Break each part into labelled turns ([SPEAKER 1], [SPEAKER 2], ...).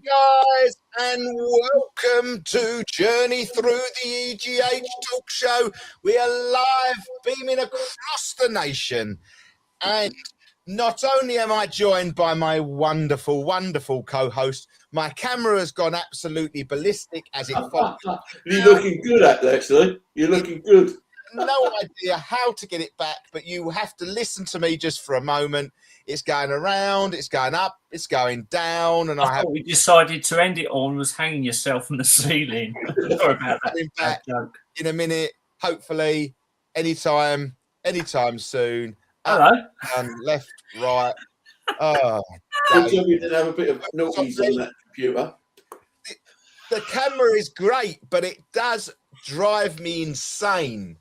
[SPEAKER 1] guys, and welcome to Journey Through the EGH Talk Show. We are live, beaming across the nation. And not only am I joined by my wonderful, wonderful co-host, my camera has gone absolutely ballistic as it falls.
[SPEAKER 2] You're looking good at that, actually. You're looking good.
[SPEAKER 1] No idea how to get it back, but you have to listen to me just for a moment. It's going around, it's going up, it's going down, and
[SPEAKER 3] I thought we decided to end it on was hanging yourself from the ceiling. Sorry about that.
[SPEAKER 1] Back in a minute, hopefully, anytime soon.
[SPEAKER 3] Hello.
[SPEAKER 1] And left, right. Oh,
[SPEAKER 2] good job you didn't have a bit of noise on that computer.
[SPEAKER 1] The camera is great, but it does drive me insane.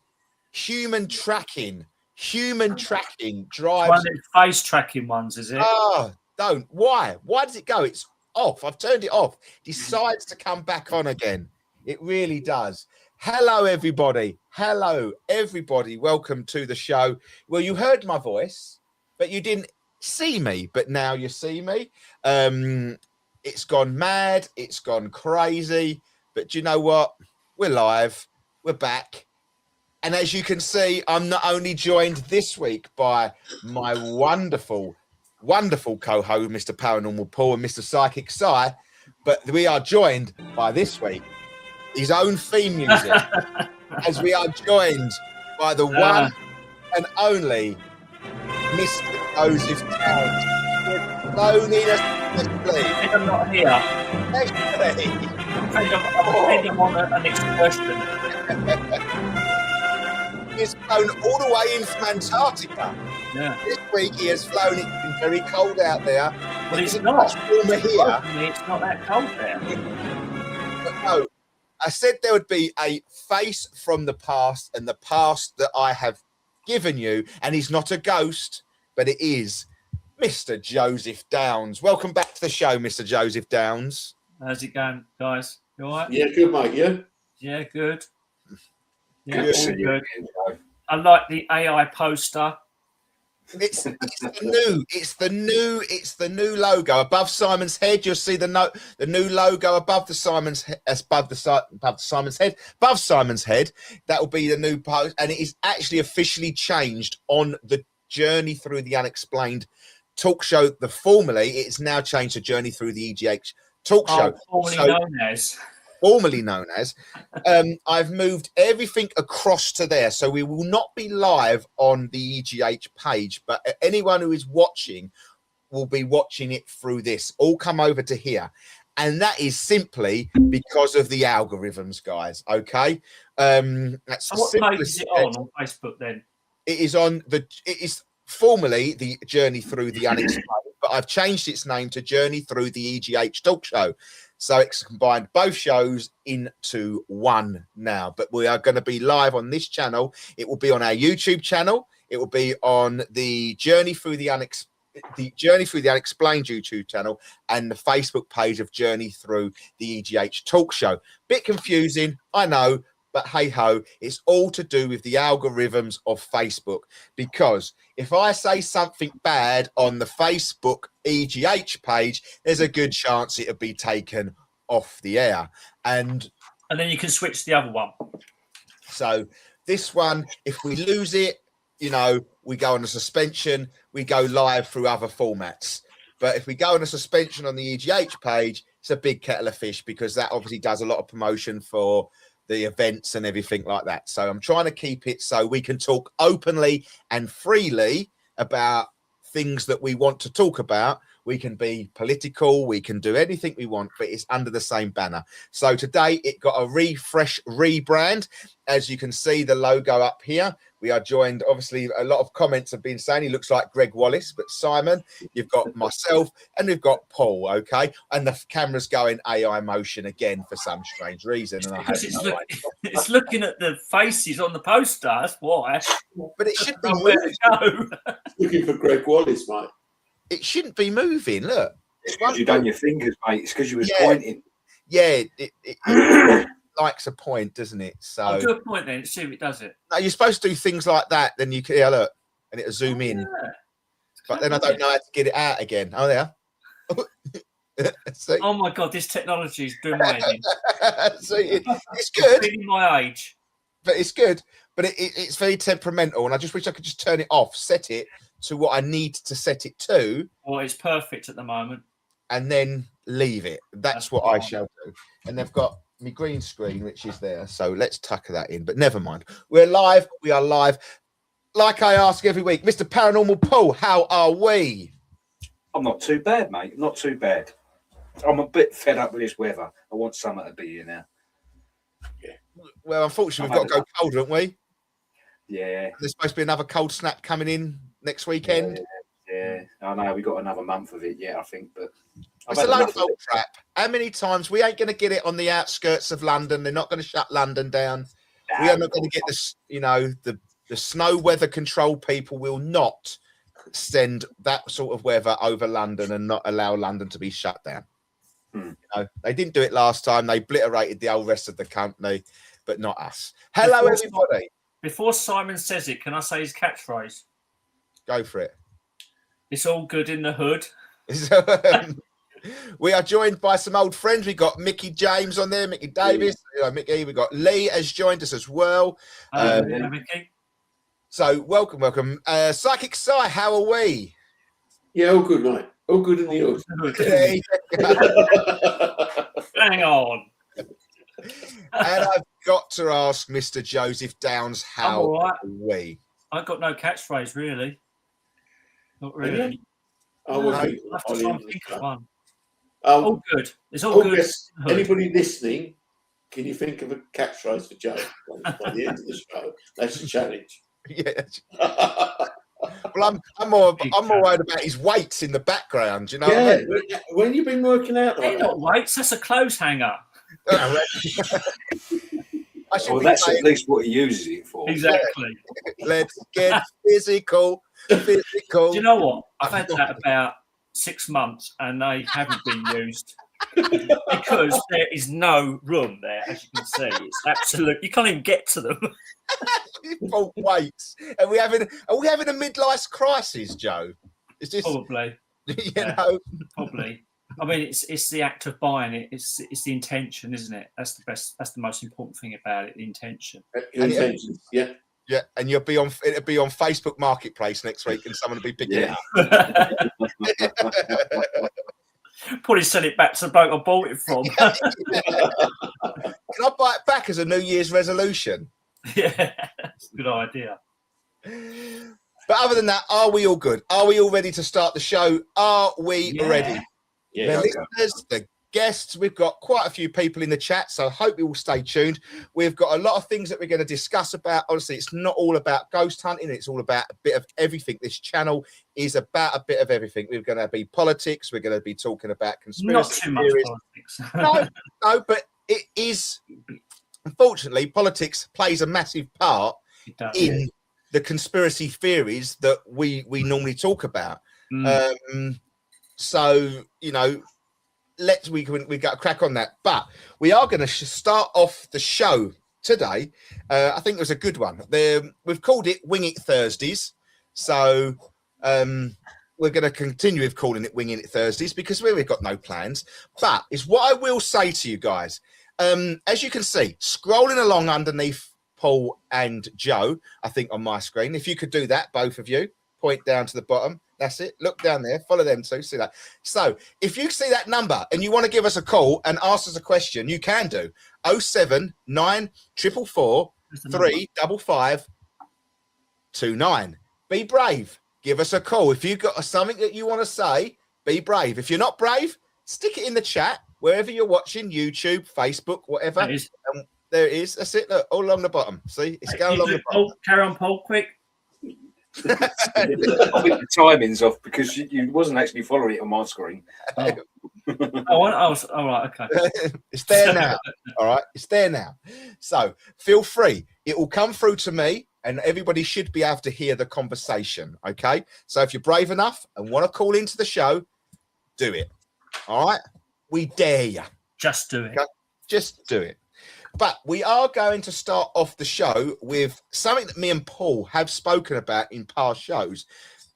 [SPEAKER 1] Human tracking drives.
[SPEAKER 3] One of the face tracking ones, is it?
[SPEAKER 1] Oh, don't. Why does it go? It's off. I've turned it off. Decides to come back on again. It really does. Hello, everybody. Welcome to the show. Well, you heard my voice, but you didn't see me. But now you see me. It's gone mad. It's gone crazy. But do you know what? We're live. We're back. And as you can see, I'm not only joined this week by my wonderful co-host, Mr. Paranormal Paul and Mr. Psychic Sai, but we are joined by this week his own theme music, as we are joined by the one and only Mr. Joseph Towns.
[SPEAKER 3] I'm not here. I'm on an expression.
[SPEAKER 1] He's flown all the way in from Antarctica.
[SPEAKER 3] Yeah.
[SPEAKER 1] This week he has flown. It's been very cold out there.
[SPEAKER 3] Well, it's not.
[SPEAKER 1] Warmer here.
[SPEAKER 3] It's not that cold there.
[SPEAKER 1] But no, I said there would be a face from the past, and the past that I have given you, and he's not a ghost, but it is Mr. Joseph Downs. Welcome back to the show, Mr. Joseph Downs.
[SPEAKER 3] How's it going, guys? You all right?
[SPEAKER 2] Yeah, good, mate. Yeah?
[SPEAKER 3] Yeah, good. Yeah,
[SPEAKER 1] Good.
[SPEAKER 3] good. I like the AI poster.
[SPEAKER 1] It's the new logo above Simon's head. You'll see the new logo above Simon's head. Above Simon's head. That will be the new post, and it is actually officially changed on the Journey Through the Unexplained Talk Show. Formerly, it's now changed to Journey Through the EGH Talk Show. Formerly known as. I've moved everything across to there, so we will not be live on the EGH page, but anyone who is watching will be watching it through this. All come over to here, and that is simply because of the algorithms, guys. Okay, that's
[SPEAKER 3] what page is it on Facebook then?
[SPEAKER 1] It is formerly the Journey Through the Unexplained, but I've changed its name to Journey Through the EGH Talk Show. So it's combined both shows into one now. But we are going to be live on this channel. It will be on our YouTube channel. It will be on the Journey Through the Unexplained YouTube channel, and the Facebook page of Journey Through the EGH Talk Show. Bit confusing, I know, but hey ho, it's all to do with the algorithms of Facebook. Because if I say something bad on the Facebook EGH page, there's a good chance it'll be taken off the air. And
[SPEAKER 3] then you can switch the other one.
[SPEAKER 1] So this one, if we lose it, we go on a suspension, we go live through other formats. But if we go on a suspension on the EGH page, it's a big kettle of fish, because that obviously does a lot of promotion for the events and everything like that. So I'm trying to keep it so we can talk openly and freely about things that we want to talk about. We can be political, we can do anything we want, but it's under the same banner. So today it got a rebrand. As you can see, the logo up here. We are joined, obviously, a lot of comments have been saying he looks like Greg Wallace, but Simon, you've got myself, and we've got Paul, okay? And the camera's going AI motion again for some strange reason. And
[SPEAKER 3] it's looking at the faces on the poster, that's why.
[SPEAKER 1] But it should be moving.
[SPEAKER 2] Looking for Greg Wallace, mate.
[SPEAKER 1] It shouldn't be moving, look.
[SPEAKER 4] It's because you've done your fingers, mate. It's because you was pointing.
[SPEAKER 1] Yeah, it likes a point, doesn't it? So
[SPEAKER 3] I'll do a point then, see if it does it.
[SPEAKER 1] No, you're supposed to do things like that, then you can look, and it'll zoom in.
[SPEAKER 3] Yeah.
[SPEAKER 1] But then I don't know how to get it out again. Oh, there. See?
[SPEAKER 3] Oh my God, this technology is doing my head in.
[SPEAKER 1] See, it's good,
[SPEAKER 3] Feeling my age.
[SPEAKER 1] but it's good. But it's very temperamental, and I just wish I could just turn it off, set it to what I need to set it to,
[SPEAKER 3] Well, it's perfect at the moment.
[SPEAKER 1] and then leave it. That's what I shall do. And they've got my green screen, which is there. So let's tuck that in. But never mind. We're live. We are live. Like I ask every week, Mr. Paranormal Paul, how are we?
[SPEAKER 4] I'm not too bad, mate. Not too bad. I'm a bit fed up with this weather. I want summer to be here now.
[SPEAKER 1] Well, unfortunately, we've got to go cold, haven't we?
[SPEAKER 4] Yeah.
[SPEAKER 1] There's supposed to be another cold snap coming in next weekend.
[SPEAKER 4] Yeah. I know we've got another month of it yet, I think, but
[SPEAKER 1] It's a load of old crap. How many times we ain't going to get it on the outskirts of London? They're not going to shut London down. We are not going to get this. You know, the snow weather control people will not send that sort of weather over London and not allow London to be shut down. You know, they didn't do it last time. They obliterated the whole rest of the country, but not us. Hello, everybody.
[SPEAKER 3] Before Simon says it, can I say his catchphrase?
[SPEAKER 1] Go for it.
[SPEAKER 3] It's all good in the hood.
[SPEAKER 1] We are joined by some old friends. We got Mickey James on there, Mickey Davis, Mickey. We got Lee has joined us as well.
[SPEAKER 3] Mickey.
[SPEAKER 1] So welcome. Psychic Psy, how are we?
[SPEAKER 2] Yeah, all good, mate. All good in the hood.
[SPEAKER 3] Hang on.
[SPEAKER 1] And I've got to ask Mr. Joseph Downs, how are we?
[SPEAKER 3] I've got no catchphrase, really. Not really.
[SPEAKER 2] I'll
[SPEAKER 3] have to try and think of one.
[SPEAKER 2] All
[SPEAKER 3] good. It's all good.
[SPEAKER 2] Yes, anybody listening, can you think of a catchphrase for Joe by the end of the show? That's a challenge.
[SPEAKER 1] Yeah. Well, I'm more worried about his weights in the background. You know?
[SPEAKER 2] Yeah.
[SPEAKER 1] What I mean?
[SPEAKER 2] When you've been working out,
[SPEAKER 3] They're not weights. That's a clothes hanger.
[SPEAKER 4] That's at least what he uses it for.
[SPEAKER 3] Exactly.
[SPEAKER 1] Let's get physical.
[SPEAKER 3] Do you know what? I've had that about 6 months, and they haven't been used because there is no room there, as you can see. It's absolute. You can't even get to them.
[SPEAKER 1] Fault weights. Are we having a midlife crisis, Joe? Is this
[SPEAKER 3] Probably?
[SPEAKER 1] you know?
[SPEAKER 3] Probably. I mean, it's the act of buying it. It's the intention, isn't it? That's the best. That's the most important thing about it. The intention.
[SPEAKER 2] Intentions, yeah.
[SPEAKER 1] Yeah, and it'll be on Facebook Marketplace next week, and someone will be picking it up.
[SPEAKER 3] Probably send it back to the bloke I bought it from.
[SPEAKER 1] Can I buy it back as a New Year's resolution?
[SPEAKER 3] Yeah, that's a good idea.
[SPEAKER 1] But other than that, are we all good? Are we all ready to start the show? Are we ready?
[SPEAKER 2] Yeah.
[SPEAKER 1] The listeners, the guests, we've got quite a few people in the chat, so I hope you will stay tuned. We've got a lot of things that we're going to discuss about. Obviously, it's not all about ghost hunting. It's all about a bit of everything. This channel is about a bit of everything. We're going to be politics. We're going to be talking about conspiracy
[SPEAKER 3] Not too much
[SPEAKER 1] theories.
[SPEAKER 3] politics.
[SPEAKER 1] No, but it is, unfortunately, politics plays a massive part in the conspiracy theories that we normally talk about. So, you know, we got to crack on that. But we are going to start off the show today. I think it was a good one. We've called it Wing It Thursdays. So we're going to continue with calling it Winging It Thursdays because we've got no plans. But it's what I will say to you guys. As you can see, scrolling along underneath Paul and Joe, I think on my screen, if you could do that, both of you, point down to the bottom. That's it. Look down there. Follow them too. See that. So if you see that number and you want to give us a call and ask us a question, you can do 079 444 355 29. Be brave. Give us a call. If you've got something that you want to say, be brave. If you're not brave, stick it in the chat wherever you're watching, YouTube, Facebook, whatever. There it is. That's it. Look, all along the bottom. See, it's going along the bottom.
[SPEAKER 3] Carry on, Paul, quick.
[SPEAKER 4] I think the timing's off because you wasn't actually following it on my screen.
[SPEAKER 3] I was all right. Okay,
[SPEAKER 1] it's there now. All right, it's there now. So feel free. It will come through to me, and everybody should be able to hear the conversation. Okay. So if you're brave enough and want to call into the show, do it. All right. We dare you.
[SPEAKER 3] Just do it.
[SPEAKER 1] Okay? Just do it. But we are going to start off the show with something that me and Paul have spoken about in past shows.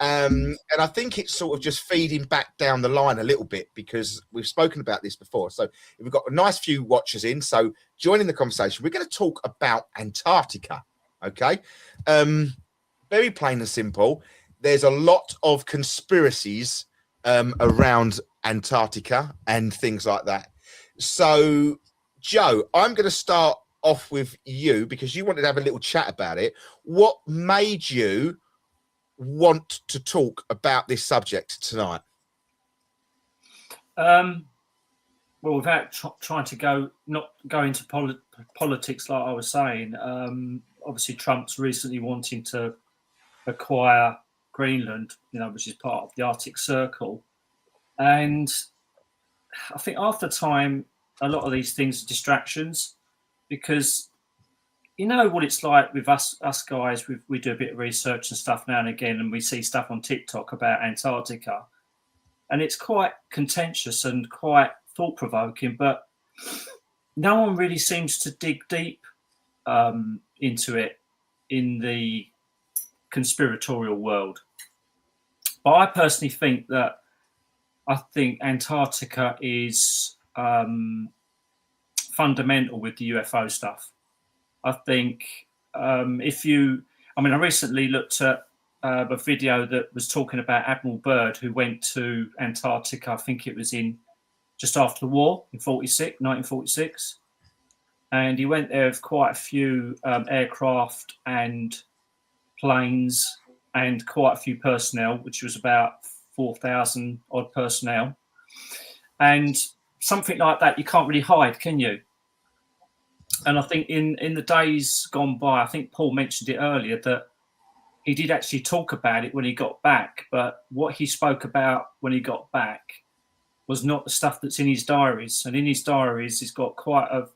[SPEAKER 1] And I think it's sort of just feeding back down the line a little bit because we've spoken about this before. So we've got a nice few watchers in. So joining the conversation, we're going to talk about Antarctica. Okay. Very plain and simple. There's a lot of conspiracies around Antarctica and things like that. So, Joe, I'm going to start off with you because you wanted to have a little chat about it. What made you want to talk about this subject tonight?
[SPEAKER 3] Well, without trying to not go into politics, like I was saying, obviously Trump's recently wanting to acquire Greenland, which is part of the Arctic Circle, and I think after time, a lot of these things are distractions because you know what it's like with us guys. We do a bit of research and stuff now and again, and we see stuff on TikTok about Antarctica, and it's quite contentious and quite thought-provoking, but no one really seems to dig deep into it in the conspiratorial world. But I personally think that Antarctica is fundamental with the UFO stuff. I think I recently looked at a video that was talking about Admiral Byrd, who went to Antarctica. I think it was in just after the war in 1946. And he went there with quite a few aircraft and planes and quite a few personnel, which was about 4,000 odd personnel. And something like that, you can't really hide, can you? And I think in the days gone by, I think Paul mentioned it earlier, that he did actually talk about it when he got back. But what he spoke about when he got back was not the stuff that's in his diaries. And in his diaries, he's got quite a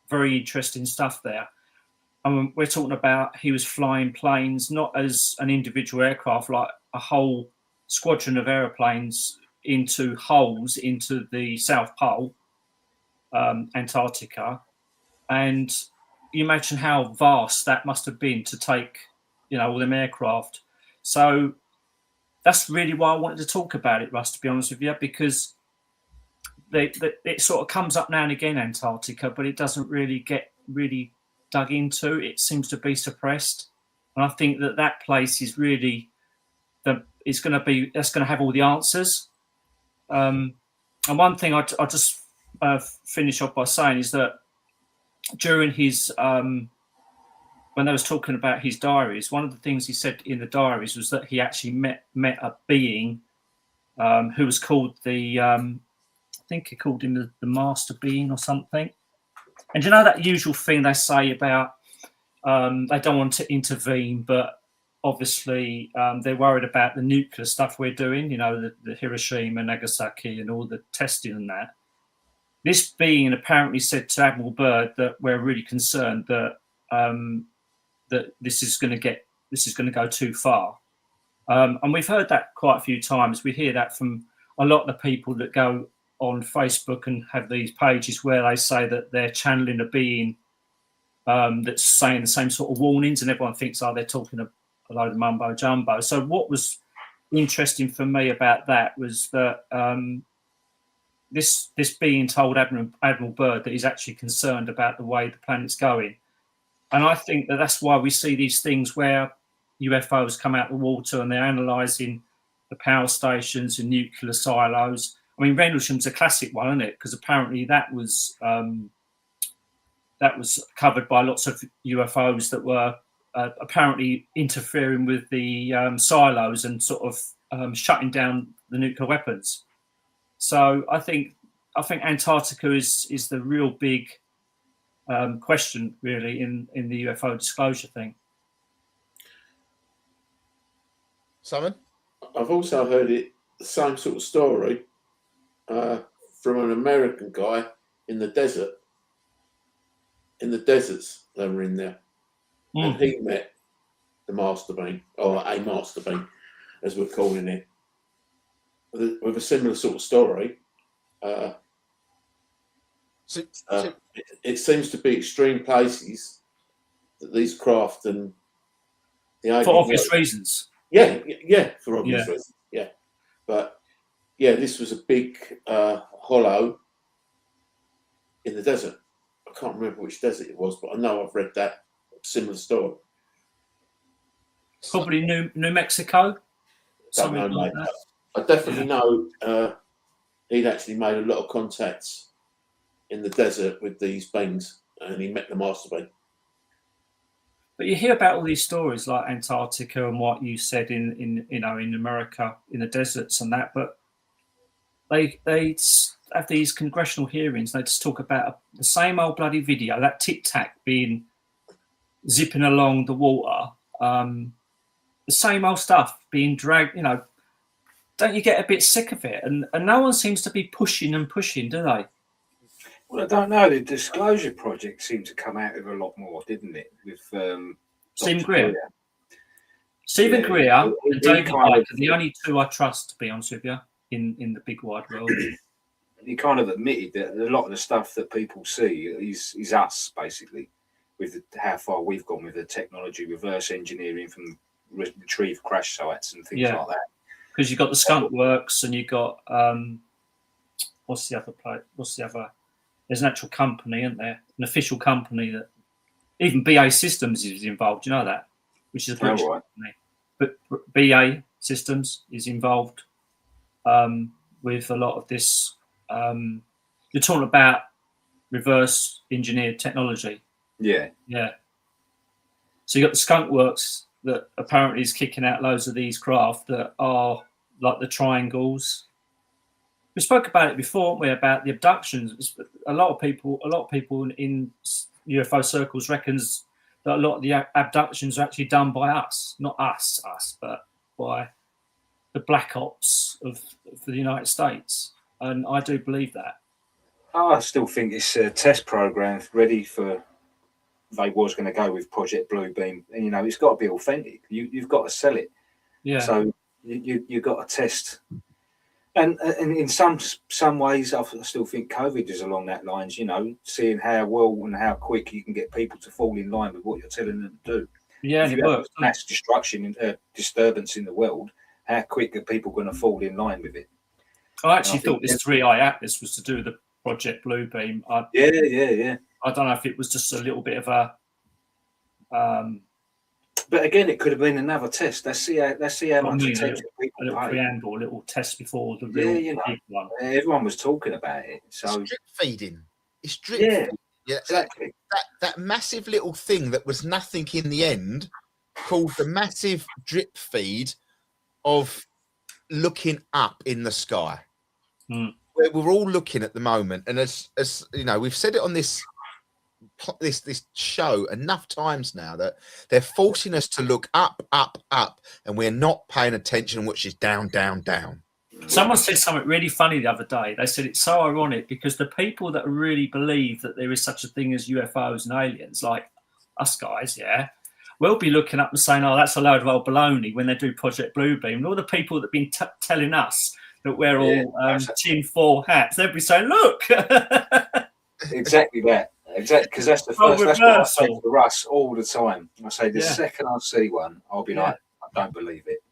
[SPEAKER 3] very interesting stuff there. We're talking about he was flying planes, not as an individual aircraft, like a whole squadron of aeroplanes into holes into the South Pole, Antarctica. And you imagine how vast that must have been to take, all them aircraft. So that's really why I wanted to talk about it, Russ, to be honest with you, because it sort of comes up now and again, Antarctica, but it doesn't really get really dug into. It seems to be suppressed. And I think that place is really that's going to have all the answers. And one thing I just finish off by saying is that during his when they was talking about his diaries, one of the things he said in the diaries was that he actually met a being who was called I think he called him the master being or something. And you know that usual thing they say about they don't want to intervene, but obviously they're worried about the nuclear stuff we're doing, the Hiroshima, Nagasaki and all the testing and that. This being apparently said to Admiral Byrd that we're really concerned that that this is going to go too far. And we've heard that quite a few times. We hear that from a lot of the people that go on Facebook and have these pages where they say that they're channeling a being that's saying the same sort of warnings, and everyone thinks, they're talking a load of mumbo jumbo. So what was interesting for me about that was that this being told Admiral Byrd that he's actually concerned about the way the planet's going. And I think that's why we see these things where UFOs come out of the water and they're analysing the power stations and nuclear silos. I mean, Rendlesham's a classic one, isn't it? Because apparently that was covered by lots of UFOs that were apparently interfering with the silos and sort of shutting down the nuclear weapons. So I think Antarctica is the real big question, really, in the UFO disclosure thing.
[SPEAKER 1] Simon?
[SPEAKER 2] I've also heard the same sort of story from an American guy in the desert. In the deserts, they were in there. And he met the master being, or a master being, as we're calling it, with a similar sort of story. It seems to be extreme places that these craft and the
[SPEAKER 3] for obvious reasons.
[SPEAKER 2] Yeah, for obvious
[SPEAKER 3] Yeah.
[SPEAKER 2] reasons. Yeah, but yeah, this was a big hollow in the desert. I can't remember which desert it was, but I know I've read that similar story.
[SPEAKER 3] Probably New Mexico.
[SPEAKER 2] Don't
[SPEAKER 3] Something
[SPEAKER 2] know,
[SPEAKER 3] like
[SPEAKER 2] mate.
[SPEAKER 3] that.
[SPEAKER 2] I definitely know he'd actually made a lot of contacts in the desert with these beings, and he met the master being.
[SPEAKER 3] But you hear about all these stories like Antarctica and what you said in in America in the deserts and that, but they have these congressional hearings. They just talk about the same old bloody video, that Tic Tac being zipping along the water, the same old stuff being dragged. Don't you get a bit sick of it? And no one seems to be pushing and pushing, do they?
[SPEAKER 4] Well, I don't know. The Disclosure Project seemed to come out with a lot more, didn't it? With
[SPEAKER 3] Stephen
[SPEAKER 4] Dr.
[SPEAKER 3] Greer. Stephen Greer and David
[SPEAKER 4] kind
[SPEAKER 3] Icke are the only two I trust, to be honest with you, in the big wide world.
[SPEAKER 4] He kind of admitted that a lot of the stuff that people see is us, basically, with how far we've gone with the technology, reverse engineering from retrieve crash sites and things like that.
[SPEAKER 3] Because you've got the Skunk Works and you've got what's the other? There's an actual company, isn't there? An official company that even BA Systems is involved. You know that, which is a British company. But BA Systems is involved with a lot of this. You're talking about reverse engineered technology.
[SPEAKER 4] Yeah.
[SPEAKER 3] So you got the Skunk Works that apparently is kicking out loads of these craft that are like the triangles. We spoke about it before, haven't we, about the abductions. A lot of people in UFO circles reckons that a lot of the abductions are actually done by us, not us, but by the black ops of the United States. And I do believe that.
[SPEAKER 4] I still think it's a test program ready for. They was going to go with Project Bluebeam, and it's got to be authentic. You've got to sell it.
[SPEAKER 3] Yeah.
[SPEAKER 4] So you've got to test. And in some ways, I still think COVID is along that lines. Seeing how well and how quick you can get people to fall in line with what you're telling them to do.
[SPEAKER 3] Yeah, and it works.
[SPEAKER 4] Mass destruction and disturbance in the world. How quick are people going to fall in line with it?
[SPEAKER 3] I actually thought this 3i Atlas was to do with the Project Bluebeam.
[SPEAKER 4] Yeah.
[SPEAKER 3] I don't know if it was just a little bit of a.
[SPEAKER 4] But again, it could have been another test. Let's see how much attention people
[SPEAKER 3] a little
[SPEAKER 4] pay.
[SPEAKER 3] Preamble, a little test before the real big one.
[SPEAKER 4] Everyone was talking about it. So
[SPEAKER 1] it's drip feeding. It's drip feeding. Yeah,
[SPEAKER 4] exactly.
[SPEAKER 1] That massive little thing that was nothing in the end, called the massive drip feed of looking up in the sky. Where we're all looking at the moment, and as we've said it on this show enough times now that they're forcing us to look up, and we're not paying attention, which is down, down, down.
[SPEAKER 3] Someone said something really funny the other day. They said it's so ironic because the people that really believe that there is such a thing as UFOs and aliens, like us guys, we'll be looking up and saying, "Oh, that's a load of old baloney," when they do Project Bluebeam. And all the people that have been telling us that we're all tin-foil hats, they'll be saying, "Look."
[SPEAKER 4] Exactly that. Exactly, because that's the first. That's what I say to Russ all the time. I say the second I see one, I'll be like, "I don't believe it."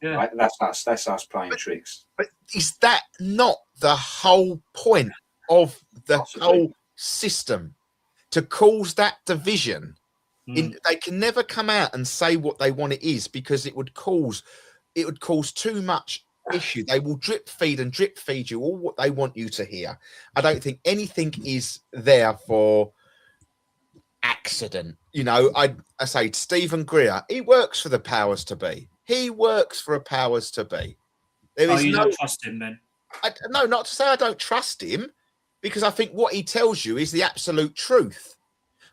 [SPEAKER 4] Right? That's us. That's us playing tricks.
[SPEAKER 1] But is that not the whole point of the whole system, to cause that division? They can never come out and say what they want it is, because it would cause too much issue. They will drip feed you all what they want you to hear. I don't think anything is there for accident. I say Stephen Greer, he works for the powers to be. He works for a powers to be. There is
[SPEAKER 3] don't trust him then?
[SPEAKER 1] No, not to say I don't trust him, because I think what he tells you is the absolute truth.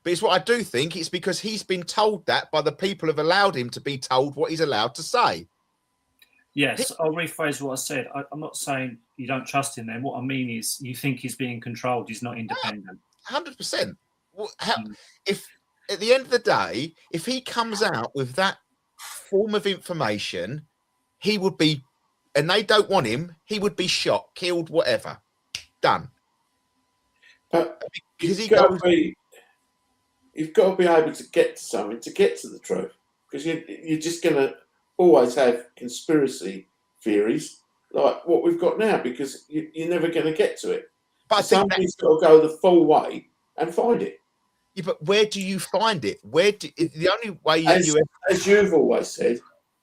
[SPEAKER 1] But it's what I do think it's because he's been told that by the people who have allowed him to be told what he's allowed to say.
[SPEAKER 3] Yes, I'll rephrase what I said. I'm not saying you don't trust him then. What I mean is you think he's being controlled. He's not independent.
[SPEAKER 1] 100%. If at the end of the day, if he comes out with that form of information, he would be, and they don't want him, he would be shot, killed, whatever. Done.
[SPEAKER 2] But you've got to be able to get to something, to get to the truth, because you're just going to always have conspiracy theories like what we've got now, because you're never going to get to it.
[SPEAKER 1] But
[SPEAKER 2] So somebody's got to go the full way and find it.
[SPEAKER 1] Yeah, but where do you find it? The only way
[SPEAKER 2] as you've always said,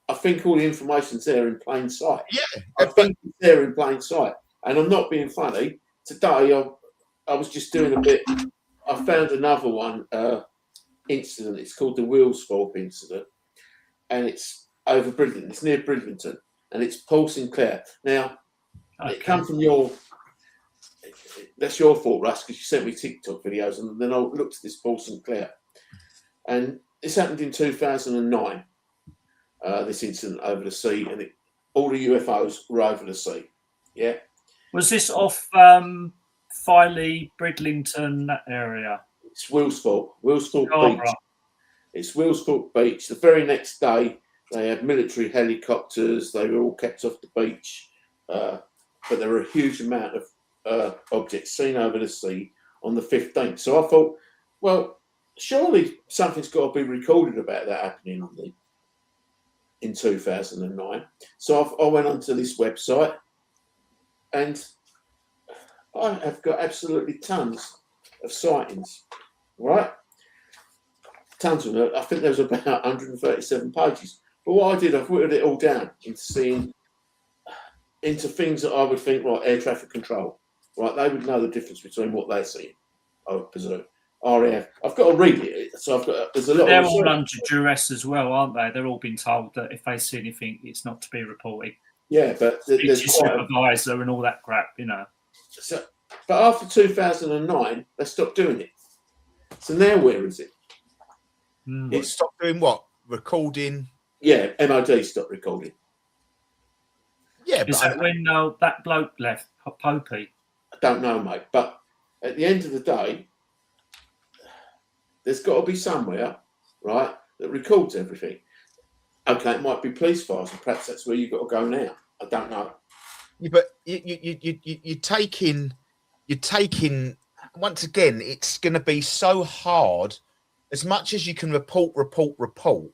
[SPEAKER 2] I think all the information's there in plain sight.
[SPEAKER 1] Yeah,
[SPEAKER 2] I think it's there in plain sight. And I'm not being funny. Today, I was just doing a bit. I found another one incident. It's called the Wheelsthorpe incident, and it's over Bridlington. It's near Bridlington, and it's Paul Sinclair. Now, it comes from your. That's your fault, Russ, because you sent me TikTok videos, and then I looked at this Paul Sinclair, and this happened in 2009. This incident over the sea, and all the UFOs were over the sea. Yeah.
[SPEAKER 3] Was this off Filey, Bridlington, that area?
[SPEAKER 2] It's Wheelsthorpe Beach.
[SPEAKER 3] Right.
[SPEAKER 2] It's Wheelsthorpe Beach. The very next day, they had military helicopters. They were all kept off the beach, but there were a huge amount of objects seen over the sea on the 15th. So I thought, well, surely something's got to be recorded about that happening in 2009. So I went onto this website, and I have got absolutely tons of sightings, right? Tons of them. I think there was about 137 pages. But what I did, I've whittled it all down into things that I would think, right, air traffic control, right? They would know the difference between what they're seeing, I would presume. RAF. I've got to read it, so there's a lot.
[SPEAKER 3] They're all under duress as well, aren't they? They're all been told that if they see anything, it's not to be reported.
[SPEAKER 2] Yeah, but there's
[SPEAKER 3] supervisor and all that crap, you know.
[SPEAKER 2] So, but after 2009, they stopped doing it. So now where is it?
[SPEAKER 1] It stopped doing what? Recording?
[SPEAKER 2] Yeah, MOD stopped recording.
[SPEAKER 1] Yeah,
[SPEAKER 3] is that when that bloke left, Popey?
[SPEAKER 2] I don't know, mate. But at the end of the day, there's got to be somewhere, right, that records everything. Okay, it might be police files, and perhaps that's where you've got to go now. I don't know.
[SPEAKER 1] Yeah, but you're taking. Once again, it's going to be so hard. As much as you can report,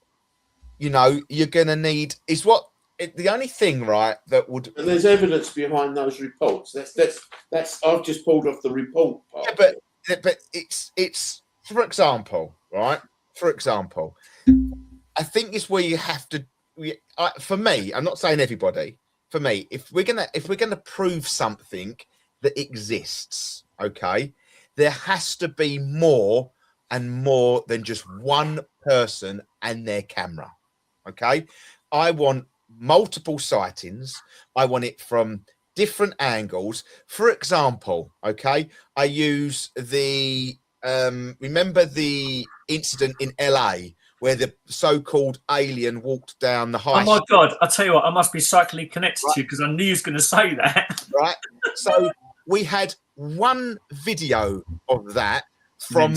[SPEAKER 1] you know, you're going to need the only thing, right, that would.
[SPEAKER 2] And there's evidence behind those reports. That's. I've just pulled off the report part.
[SPEAKER 1] Yeah, but it's for example, right? For example, I think it's where you have to. For me, I'm not saying everybody. For me, if we're gonna prove something that exists, okay, there has to be more and more than just one person and their camera. Okay, I want multiple sightings. I want it from different angles. For example, okay, I use the remember the incident in LA where the so-called alien walked down the high.
[SPEAKER 3] Oh my God! I tell you what, I must be psychically connected to you because I knew you was going to say that.
[SPEAKER 1] Right. So we had one video of that from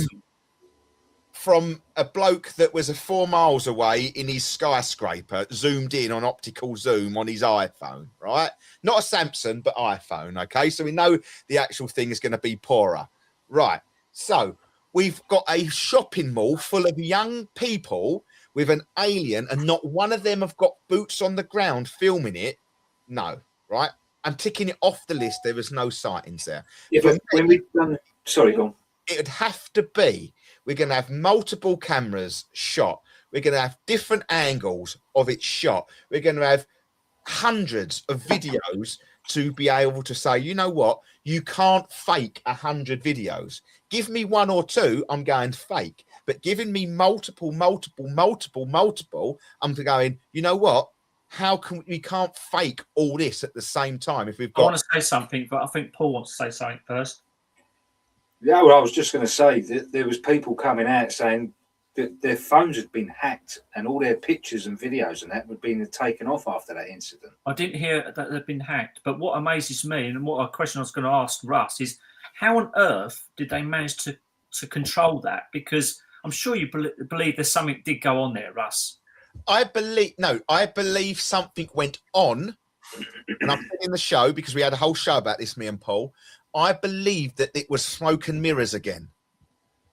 [SPEAKER 1] a bloke that was 4 miles away in his skyscraper, zoomed in on optical zoom on his iPhone, right? Not a Samsung, but iPhone, okay? So we know the actual thing is going to be poorer. Right. So we've got a shopping mall full of young people with an alien, and not one of them have got boots on the ground filming it. No, right? I'm ticking it off the list. There was no sightings there.
[SPEAKER 4] Yeah, but when we've done... Sorry, go on.
[SPEAKER 1] It would have to be, we're going to have multiple cameras shot. We're going to have different angles of it shot. We're going to have hundreds of videos to be able to say, you know what? You can't fake 100 videos. Give me one or two, I'm going fake. But giving me multiple, I'm going, you know what? How can we can't fake all this at the same time if we've got...
[SPEAKER 3] I want to say something, but I think Paul wants to say something first.
[SPEAKER 4] Yeah, well, I was just going to say that there was people coming out saying that their phones had been hacked and all their pictures and videos and that had been taken off after that incident.
[SPEAKER 3] I didn't hear that they'd been hacked, but what amazes me and what a question I was going to ask Russ is how on earth did they manage to control that? Because I'm sure you believe there's something did go on there, Russ.
[SPEAKER 1] I believe something went on, and I'm in the show because we had a whole show about this, me and Paul. I believe that it was smoke and mirrors again.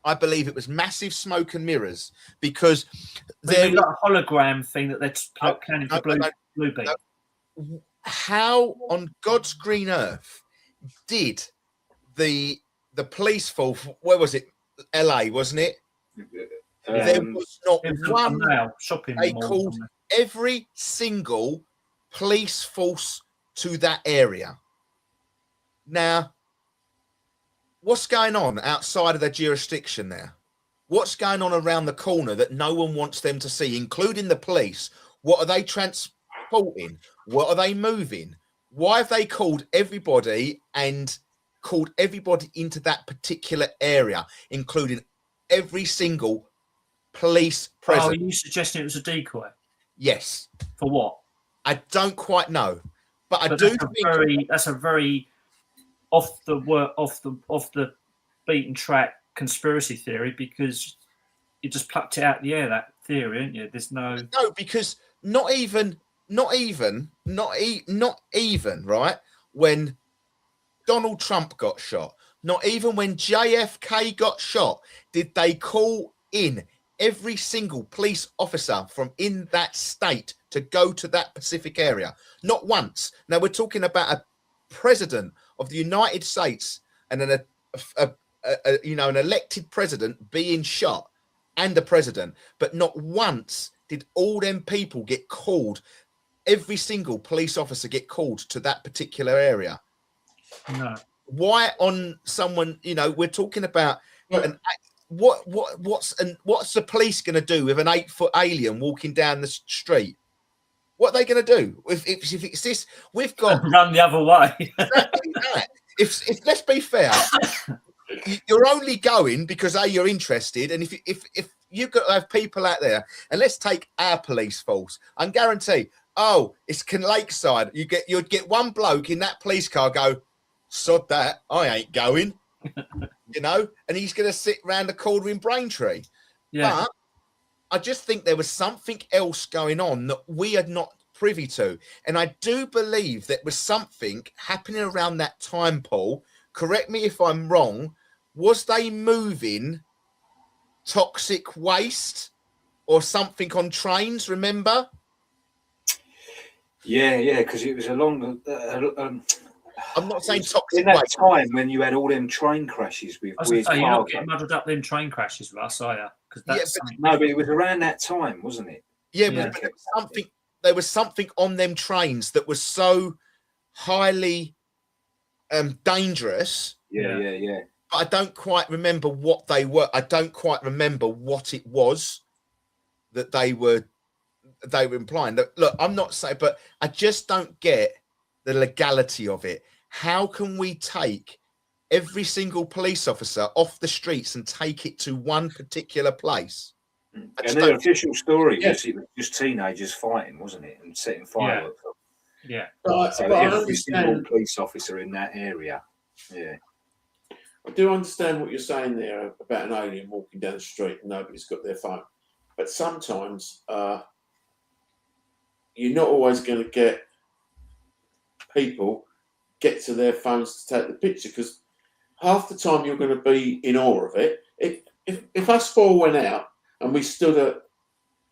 [SPEAKER 1] I believe it was massive smoke and mirrors because
[SPEAKER 3] Maybe like a hologram thing that they're planning for Blue Beam.
[SPEAKER 1] How on God's green earth did the police force? Where was it? LA, wasn't it? There was not one. They called every single police force to that area. Now, what's going on outside of their jurisdiction there? What's going on around the corner that no one wants them to see, including the police? What are they transporting? What are they moving? Why have they called everybody into that particular area, including every single police present?
[SPEAKER 3] Oh, are you suggesting it was a decoy?
[SPEAKER 1] Yes.
[SPEAKER 3] For what?
[SPEAKER 1] I don't quite know, but I do think
[SPEAKER 3] that's a very off the beaten track conspiracy theory, because you just plucked it out of the air, that theory, ain't you? There's no
[SPEAKER 1] because not even right when Donald Trump got shot, not even when JFK got shot, did they call in every single police officer from in that state to go to that Pacific area. Not once. Now we're talking about a president of the United States and an elected president being shot, and the president, but not once did all them people get called. Every single police officer get called to that particular area.
[SPEAKER 3] No.
[SPEAKER 1] Why on someone? We're talking about what's the police going to do with an 8-foot alien walking down the street? What are they going to do if it's this? We've got
[SPEAKER 3] run the other way.
[SPEAKER 1] Exactly that. If let's be fair, you're only going because you're interested, and if you've got to have people out there, and let's take our police force, I guarantee. Oh, it's Lakeside. You'd get one bloke in that police car go, sod that, I ain't going, and he's going to sit round the corner in Braintree.
[SPEAKER 3] Yeah.
[SPEAKER 1] But I just think there was something else going on that we are not privy to. And I do believe that was something happening around that time, Paul. Correct me if I'm wrong. Was they moving toxic waste or something on trains, remember?
[SPEAKER 4] Yeah, because it was along.
[SPEAKER 1] I'm not saying toxic
[SPEAKER 4] in that
[SPEAKER 1] waste.
[SPEAKER 4] Time when you had all them train crashes with.
[SPEAKER 3] I was going to say, you're not getting muddled up them train crashes, Russ, are you? Because
[SPEAKER 4] but it was around that time, wasn't it?
[SPEAKER 1] Yeah, but there was something on them trains that was so highly dangerous.
[SPEAKER 4] Yeah.
[SPEAKER 1] But I don't quite remember what they were. I don't quite remember what it was that they were implying. Look, I'm not saying, but I just don't get the legality of it. How can we take every single police officer off the streets and take it to one particular place?
[SPEAKER 4] And the official story was it was just teenagers fighting, wasn't it, and setting fireworks up.
[SPEAKER 3] Yeah.
[SPEAKER 4] So every single police officer in that area. Yeah.
[SPEAKER 2] I do understand what you're saying there about an alien walking down the street and nobody's got their phone. But sometimes you're not always going to get people get to their phones to take the picture, because half the time you're going to be in awe of it. If us four went out and we stood at,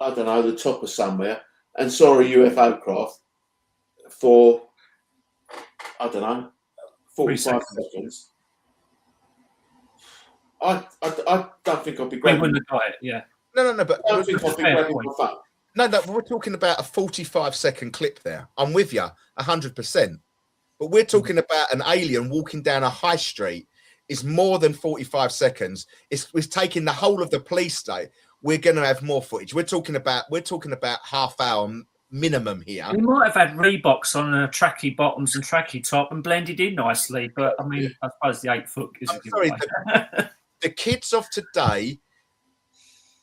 [SPEAKER 2] I don't know, the top of somewhere and saw a UFO craft for, I don't know, 45 seconds, I don't think I'd be grabbing.
[SPEAKER 3] We wouldn't have got it, yeah.
[SPEAKER 1] No, but
[SPEAKER 2] I don't think I'd be grabbing my phone.
[SPEAKER 1] No, we're talking about a 45-second clip there. I'm with you 100%. But we're talking about an alien walking down a high street is more than 45 seconds. It's taking the whole of the police state. We're going to have more footage. We're talking about half hour minimum here.
[SPEAKER 3] We might have had Reeboks on tracky bottoms and tracky top and blended in nicely, but I mean, I suppose the 8-foot is.
[SPEAKER 1] I'm sorry, the kids of today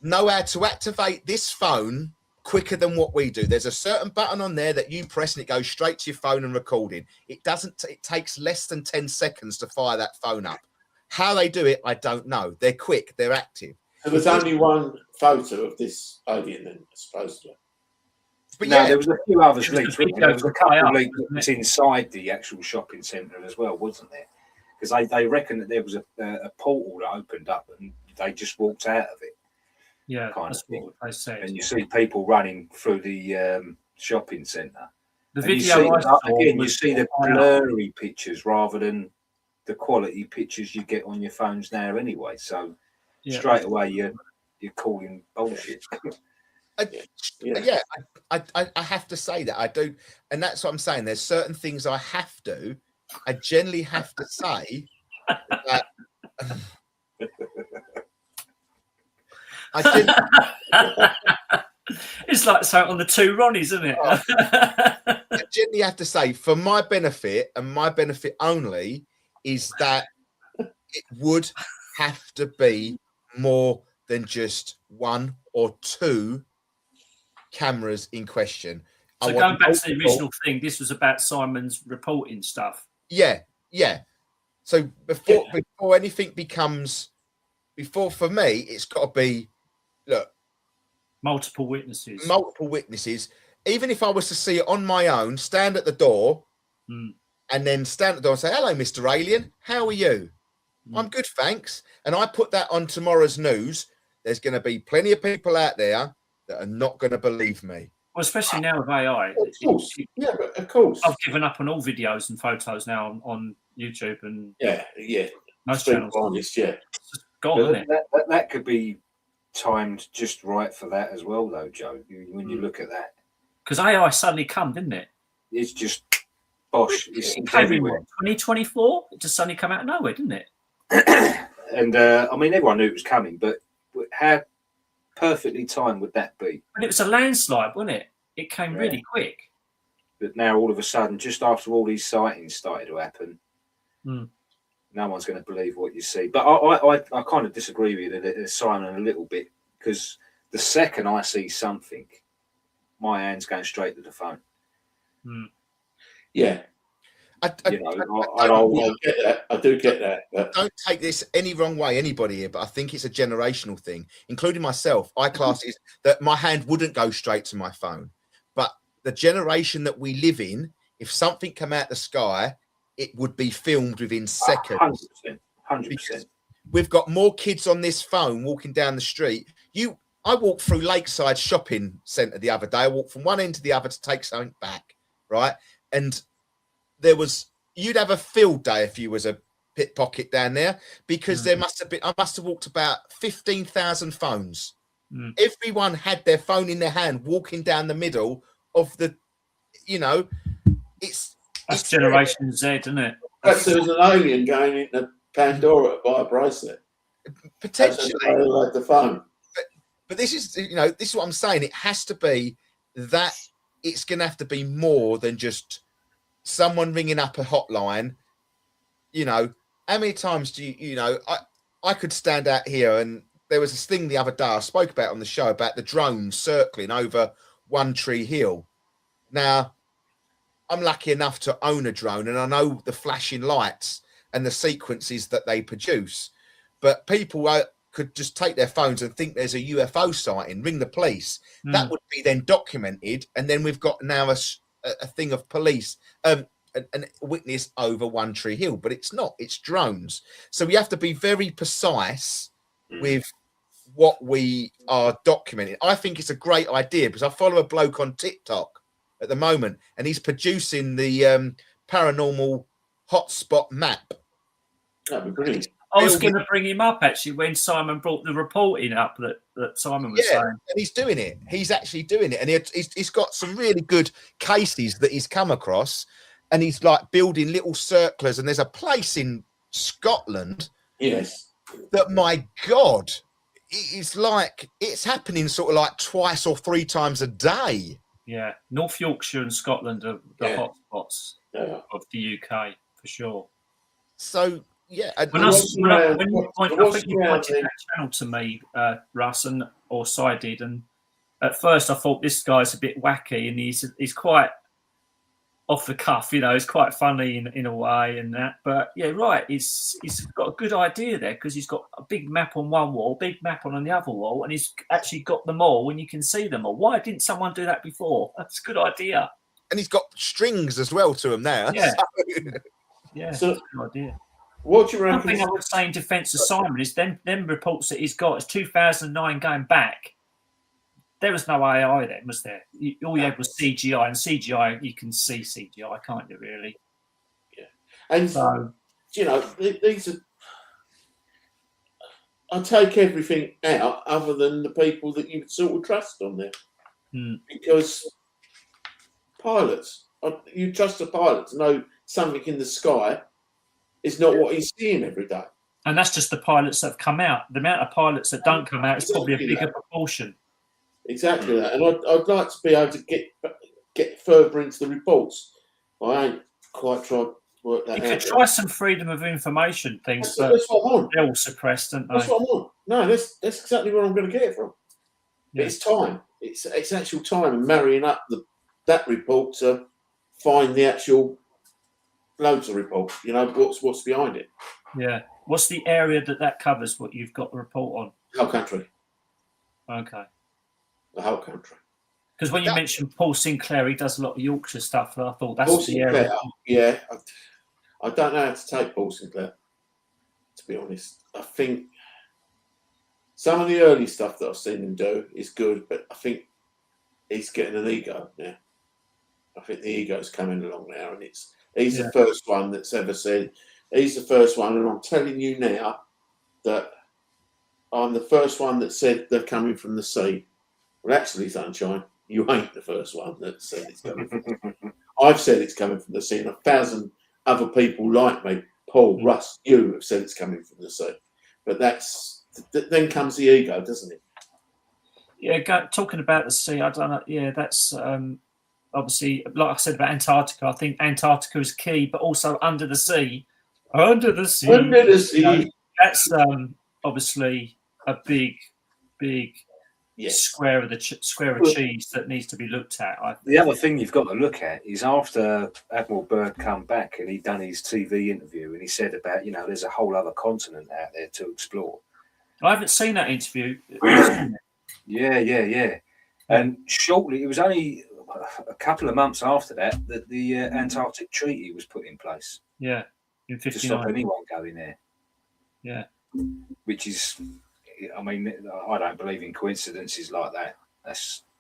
[SPEAKER 1] know how to activate this phone quicker than what we do. There's a certain button on there that you press and it goes straight to your phone and recording. It doesn't. It takes less than 10 seconds to fire that phone up. How they do it, I don't know. They're quick. They're active.
[SPEAKER 2] So there's only one photo of this alien, then, supposedly.
[SPEAKER 1] But
[SPEAKER 4] no, there was a few others leaked. There was a couple
[SPEAKER 3] leaked
[SPEAKER 4] that's inside the actual shopping centre as well, wasn't there? Because they reckon that there was a portal that opened up and they just walked out of it.
[SPEAKER 3] Yeah,
[SPEAKER 4] kind
[SPEAKER 3] that's
[SPEAKER 4] of thing.
[SPEAKER 3] what I said.
[SPEAKER 4] And you see people running through the shopping centre.
[SPEAKER 3] The
[SPEAKER 4] And you
[SPEAKER 3] video
[SPEAKER 4] see,
[SPEAKER 3] I saw
[SPEAKER 4] again, you
[SPEAKER 3] was
[SPEAKER 4] see the
[SPEAKER 3] high up.
[SPEAKER 4] blurry pictures rather than the quality pictures you get on your phones now anyway. So straight away you're calling bullshit.
[SPEAKER 1] I have to say that I do, and that's what I'm saying. There's certain things I generally have to say that I didn't.
[SPEAKER 3] It's like something on the two Ronnies, isn't it?
[SPEAKER 1] I generally have to say, for my benefit and my benefit only, is that it would have to be more than just one or two cameras in question.
[SPEAKER 3] So going back to the original thing, this was about Simon's reporting stuff.
[SPEAKER 1] Yeah. So before anything becomes, for me, it's got to be, look,
[SPEAKER 3] multiple witnesses.
[SPEAKER 1] Even if I was to see it on my own, stand at the door, and then stand at the door and say, "Hello, Mr. Alien, how are you?" I'm good, thanks. And I put that on tomorrow's news. There's going to be plenty of people out there that are not going to believe me.
[SPEAKER 3] Well, especially now with AI.
[SPEAKER 2] Of course. Yeah, but of course.
[SPEAKER 3] I've given up on all videos and photos now on YouTube and
[SPEAKER 2] most channels. Honest,
[SPEAKER 3] it's just gone, isn't it?
[SPEAKER 4] That could be timed just right for that as well, though, Joe. When you look at that,
[SPEAKER 3] because AI suddenly come, didn't it?
[SPEAKER 4] It's just bosh. It's
[SPEAKER 3] came
[SPEAKER 4] everywhere.
[SPEAKER 3] In 2024, it just suddenly come out of nowhere, didn't it?
[SPEAKER 4] And I mean, everyone knew it was coming, but how perfectly timed would that be?
[SPEAKER 3] But it was a landslide, wasn't it? It came really quick.
[SPEAKER 4] But now, all of a sudden, just after all these sightings started to happen, no one's going to believe what you see. But I kind of disagree with you, Simon, a little bit, because the second I see something, my hand's going straight to the phone.
[SPEAKER 2] Yeah.
[SPEAKER 1] I
[SPEAKER 2] do get that. But
[SPEAKER 1] don't take this any wrong way, anybody here, but I think it's a generational thing, including myself. I class is that my hand wouldn't go straight to my phone. But the generation that we live in, if something come out the sky, it would be filmed within seconds.
[SPEAKER 4] 100%.
[SPEAKER 1] We've got more kids on this phone walking down the street. I walked through Lakeside Shopping Centre the other day. I walked from one end to the other to take something back, right? And you'd have a field day if you was a pickpocket down there, because I must have walked about 15,000 phones. Everyone had their phone in their hand, walking down the middle of the,
[SPEAKER 3] that's Generation Z, isn't it?
[SPEAKER 2] Perhaps there was an alien going into Pandora to buy a bracelet.
[SPEAKER 1] Potentially.
[SPEAKER 2] Like the phone.
[SPEAKER 1] But this is what I'm saying. It has to be that it's going to have to be more than just someone ringing up a hotline. How many times do I could stand out here, and there was this thing the other day I spoke about on the show about the drones circling over One Tree Hill. Now, I'm lucky enough to own a drone, and I know the flashing lights and the sequences that they produce. But people could just take their phones and think there's a UFO sighting, ring the police. That would be then documented, and then we've got now a thing of police, a witness over One Tree Hill, but it's not. It's drones. So we have to be very precise with what we are documenting. I think it's a great idea, because I follow a bloke on TikTok at the moment, and he's producing the paranormal hotspot map.
[SPEAKER 2] That'd be brilliant.
[SPEAKER 3] I was going to bring him up actually when Simon brought the reporting up that Simon was saying. And
[SPEAKER 1] he's doing it. He's actually doing it, and he's got some really good cases that he's come across, and he's like building little circlers. And there's a place in Scotland, that, my God, it's like it's happening sort of like twice or three times a day.
[SPEAKER 3] Yeah, North Yorkshire and Scotland are the hotspots of the UK for sure.
[SPEAKER 1] So. Yeah,
[SPEAKER 3] I think you pointed that channel to me, Russ, or Si did, and at first I thought this guy's a bit wacky, and he's quite off the cuff, he's quite funny in a way, and that. But yeah, right, he's got a good idea there, because he's got a big map on one wall, big map on the other wall, and he's actually got them all, and you can see them all. Why didn't someone do that before? That's a good idea.
[SPEAKER 1] And he's got strings as well to him now.
[SPEAKER 3] Yeah, yeah,
[SPEAKER 2] so,
[SPEAKER 3] good idea.
[SPEAKER 2] What do you
[SPEAKER 3] One
[SPEAKER 2] reckon?
[SPEAKER 3] thing I would say in defence of Simon is them reports that he's got is 2009 going back. There was no AI then, was there? All you had was CGI, and CGI, you can see CGI, can't you, really?
[SPEAKER 2] Yeah. And,
[SPEAKER 3] so,
[SPEAKER 2] you know, these are... I take everything out other than the people that you sort of trust on there. Because pilots, you trust a pilot to know something in the sky is not what he's seeing every day.
[SPEAKER 3] And that's just the pilots that have come out. The amount of pilots that don't come out is probably a bigger proportion.
[SPEAKER 2] Exactly that. And I'd like to be able to get further into the reports. I ain't quite tried to work that out.
[SPEAKER 3] You could try some freedom of information things, but
[SPEAKER 2] that's what I'm on.
[SPEAKER 3] They're all suppressed, aren't they?
[SPEAKER 2] That's what I'm on. No, that's exactly where I'm going to get it from.
[SPEAKER 3] Yeah.
[SPEAKER 2] It's time. It's actual time and marrying up that report to find the actual loads of report. You know, what's behind it.
[SPEAKER 3] Yeah. What's the area that covers what you've got the report on?
[SPEAKER 2] The whole country.
[SPEAKER 3] Okay.
[SPEAKER 2] The whole country.
[SPEAKER 3] Because when you mentioned Paul Sinclair, he does a lot of Yorkshire stuff. And I thought that's
[SPEAKER 2] Paul
[SPEAKER 3] the
[SPEAKER 2] Sinclair,
[SPEAKER 3] area.
[SPEAKER 2] Yeah. I don't know how to take Paul Sinclair, to be honest. I think some of the early stuff that I've seen him do is good, but I think he's getting an ego now. I think the ego's coming along now, and he's the first one that's ever said, he's the first one, and I'm telling you now that I'm the first one that said they're coming from the sea. Well, actually, Sunshine, you ain't the first one that said it's coming from the sea. I've said it's coming from the sea, and 1,000 other people like me, Paul, Russ, you have said it's coming from the sea. But then comes the ego, doesn't it?
[SPEAKER 3] Yeah, talking about the sea, I don't know. Yeah, that's obviously, like I said about Antarctica, I think Antarctica is key, but also under the sea. Under the sea.
[SPEAKER 2] Under the sea.
[SPEAKER 3] You know, that's obviously a big square of cheese that needs to be looked at. I think.
[SPEAKER 4] The other thing you've got to look at is after Admiral Byrd come back and he'd done his TV interview and he said about, there's a whole other continent out there to explore.
[SPEAKER 3] I haven't seen that interview.
[SPEAKER 4] Yeah. And shortly, it was only a couple of months after that the Antarctic Treaty was put in place.
[SPEAKER 3] Yeah, in 59.
[SPEAKER 4] To stop anyone going there.
[SPEAKER 3] Yeah.
[SPEAKER 4] Which is, I mean, I don't believe in coincidences like that.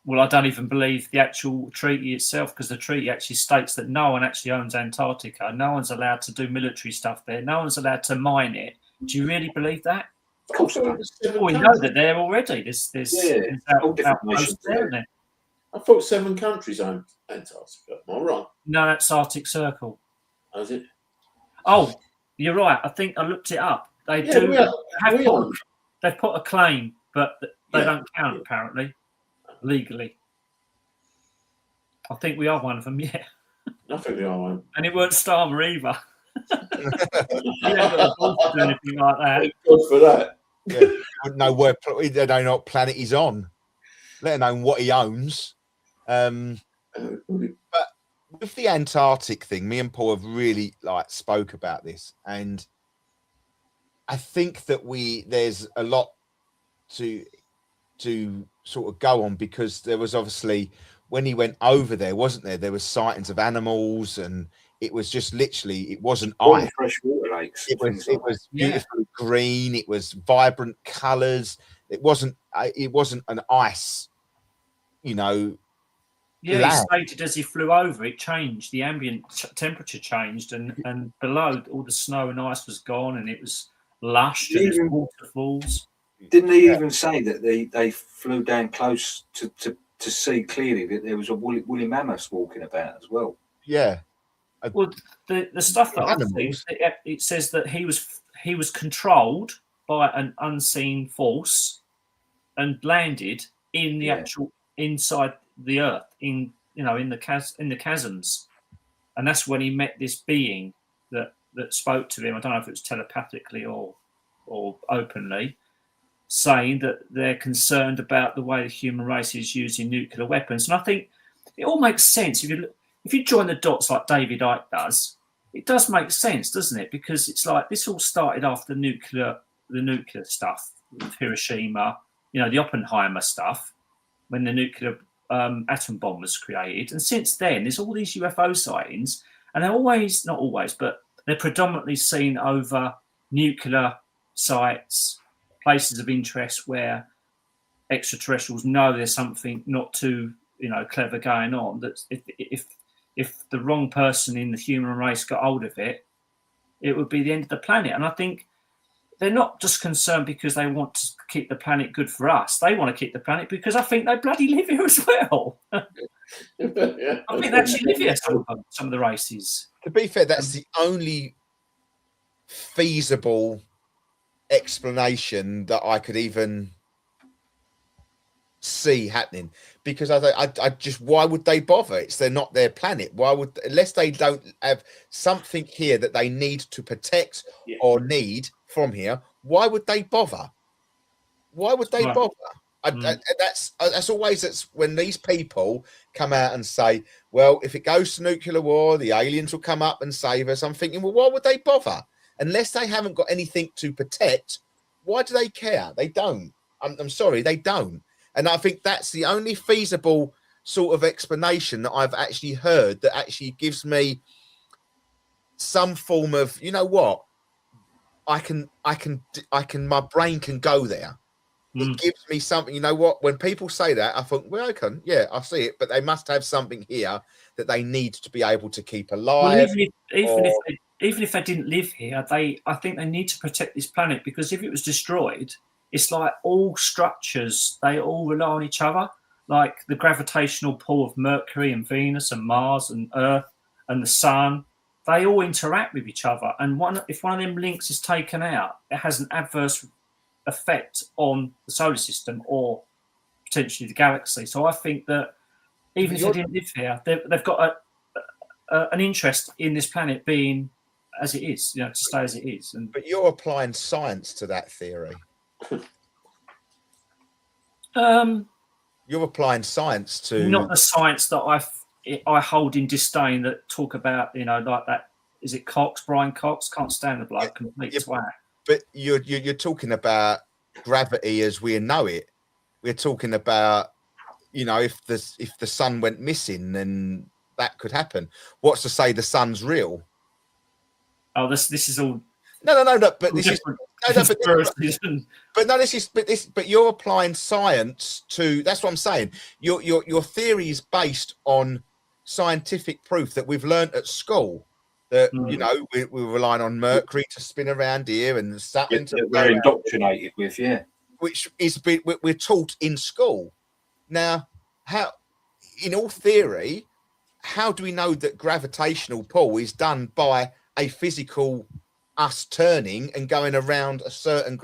[SPEAKER 3] Well, I don't even believe the actual treaty itself, because the treaty actually states that no one actually owns Antarctica. No one's allowed to do military stuff there. No one's allowed to mine it. Do you really believe that?
[SPEAKER 4] Of course I don't.
[SPEAKER 3] Well, we know that there already. There's
[SPEAKER 4] all different nations
[SPEAKER 3] there.
[SPEAKER 2] I thought 7 countries owned Antarctica. Am I wrong?
[SPEAKER 3] No, that's Arctic Circle.
[SPEAKER 2] Oh, is it?
[SPEAKER 3] Oh, you're right. I think I looked it up. They they've put a claim, but they don't count apparently legally. I think we are one of them. Yeah.
[SPEAKER 2] I think we are one.
[SPEAKER 3] And it weren't Starmer either. He ain't got to do anything like that.
[SPEAKER 2] Good for that.
[SPEAKER 1] Yeah, wouldn't know where they don't know what planet he's on, let alone what he owns. But with the Antarctic thing, me and Paul have really spoke about this, and I think that there's a lot to sort of go on, because there was obviously when he went over there, wasn't there? There was sightings of animals, and it was just literally, it wasn't ice.
[SPEAKER 4] Freshwater lakes.
[SPEAKER 1] It was beautifully green. It was vibrant colours. It wasn't an ice,
[SPEAKER 3] Yeah,
[SPEAKER 1] land.
[SPEAKER 3] he stated as he flew over, it changed. The ambient temperature changed, and below, all the snow and ice was gone, and it was lush, and there was waterfalls.
[SPEAKER 4] Didn't he even say that they flew down close to see clearly that there was a woolly mammoth walking about as well?
[SPEAKER 1] Yeah.
[SPEAKER 3] Well, the stuff that I've seen, it says that he was controlled by an unseen force and landed in the actual inside the earth, in the chasms, and that's when he met this being that spoke to him. I don't know if it was telepathically or openly, saying that they're concerned about the way the human race is using nuclear weapons. And I think it all makes sense if you join the dots like David Icke does. It does make sense, doesn't it? Because it's like this all started after the nuclear stuff with Hiroshima, the Oppenheimer stuff, when the nuclear atom bomb was created. And since then, there's all these UFO sightings, and they're always, not always, but they're predominantly seen over nuclear sites, places of interest where extraterrestrials know there's something not too clever going on. That if the wrong person in the human race got hold of it, it would be the end of the planet. And I think they're not just concerned because they want to keep the planet good for us. They want to keep the planet because I think they bloody live here as well. I think they actually live here, some of the races.
[SPEAKER 1] To be fair, that's the only feasible explanation that I could even see happening, because I just, why would they bother? They're not their planet. Why would, unless they don't have something here that they need to protect or need from here, why would they bother? Why would they bother? That's always when these people come out and say, well, if it goes to nuclear war, the aliens will come up and save us. I'm thinking, well, why would they bother? Unless they haven't got anything to protect, why do they care? They don't. I'm sorry, they don't. And I think that's the only feasible sort of explanation that I've actually heard that actually gives me some form of, you know what, I can, my brain can go there. It gives me something, you know what, when people say that, I think, well, I see it, but they must have something here that they need to be able to keep alive.
[SPEAKER 3] Well, even if they didn't live here, I think they need to protect this planet, because if it was destroyed, it's like all structures, they all rely on each other, like the gravitational pull of Mercury and Venus and Mars and Earth and the Sun. They all interact with each other. And if one of them links is taken out, it has an adverse effect on the solar system or potentially the galaxy. So I think that even if they didn't live here, they've got an interest in this planet being as it is, to stay as it is.
[SPEAKER 1] But you're applying science to that theory. You're applying science to
[SPEAKER 3] not the science that I hold in disdain, that talk about like that. Is it Cox? Brian Cox? Can't stand the bloke. Complete twat.
[SPEAKER 1] But you're talking about gravity as we know it. We're talking about if the sun went missing, then that could happen. What's to say the sun's real?
[SPEAKER 3] Oh, this is all.
[SPEAKER 1] No. But this is. But you're applying science to. That's what I'm saying. Your theory is based on scientific proof that we've learned at school. That we're relying on Mercury to spin around here and Saturn to.
[SPEAKER 4] We're indoctrinated with,
[SPEAKER 1] which is we're taught in school. Now, how, in all theory, how do we know that gravitational pull is done by a physical us turning and going around a certain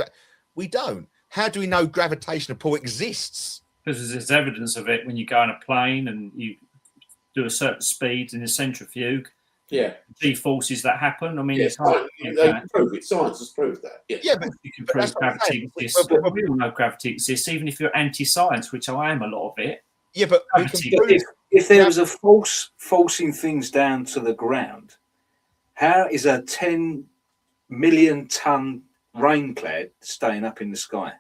[SPEAKER 1] we don't. How do we know gravitational pull exists?
[SPEAKER 3] Because there's evidence of it when you go on a plane and you do a certain speed in a centrifuge.
[SPEAKER 2] Yeah,
[SPEAKER 3] G forces that happen. I mean, it's
[SPEAKER 2] hard. They prove it. Science has proved that.
[SPEAKER 1] But
[SPEAKER 3] you can prove gravity exists. But we all know gravity exists, even if you're anti-science, which I am a lot of it.
[SPEAKER 1] Yeah, but
[SPEAKER 4] if there was a forcing things down to the ground, how is a 10 million ton rain cloud staying up in the sky?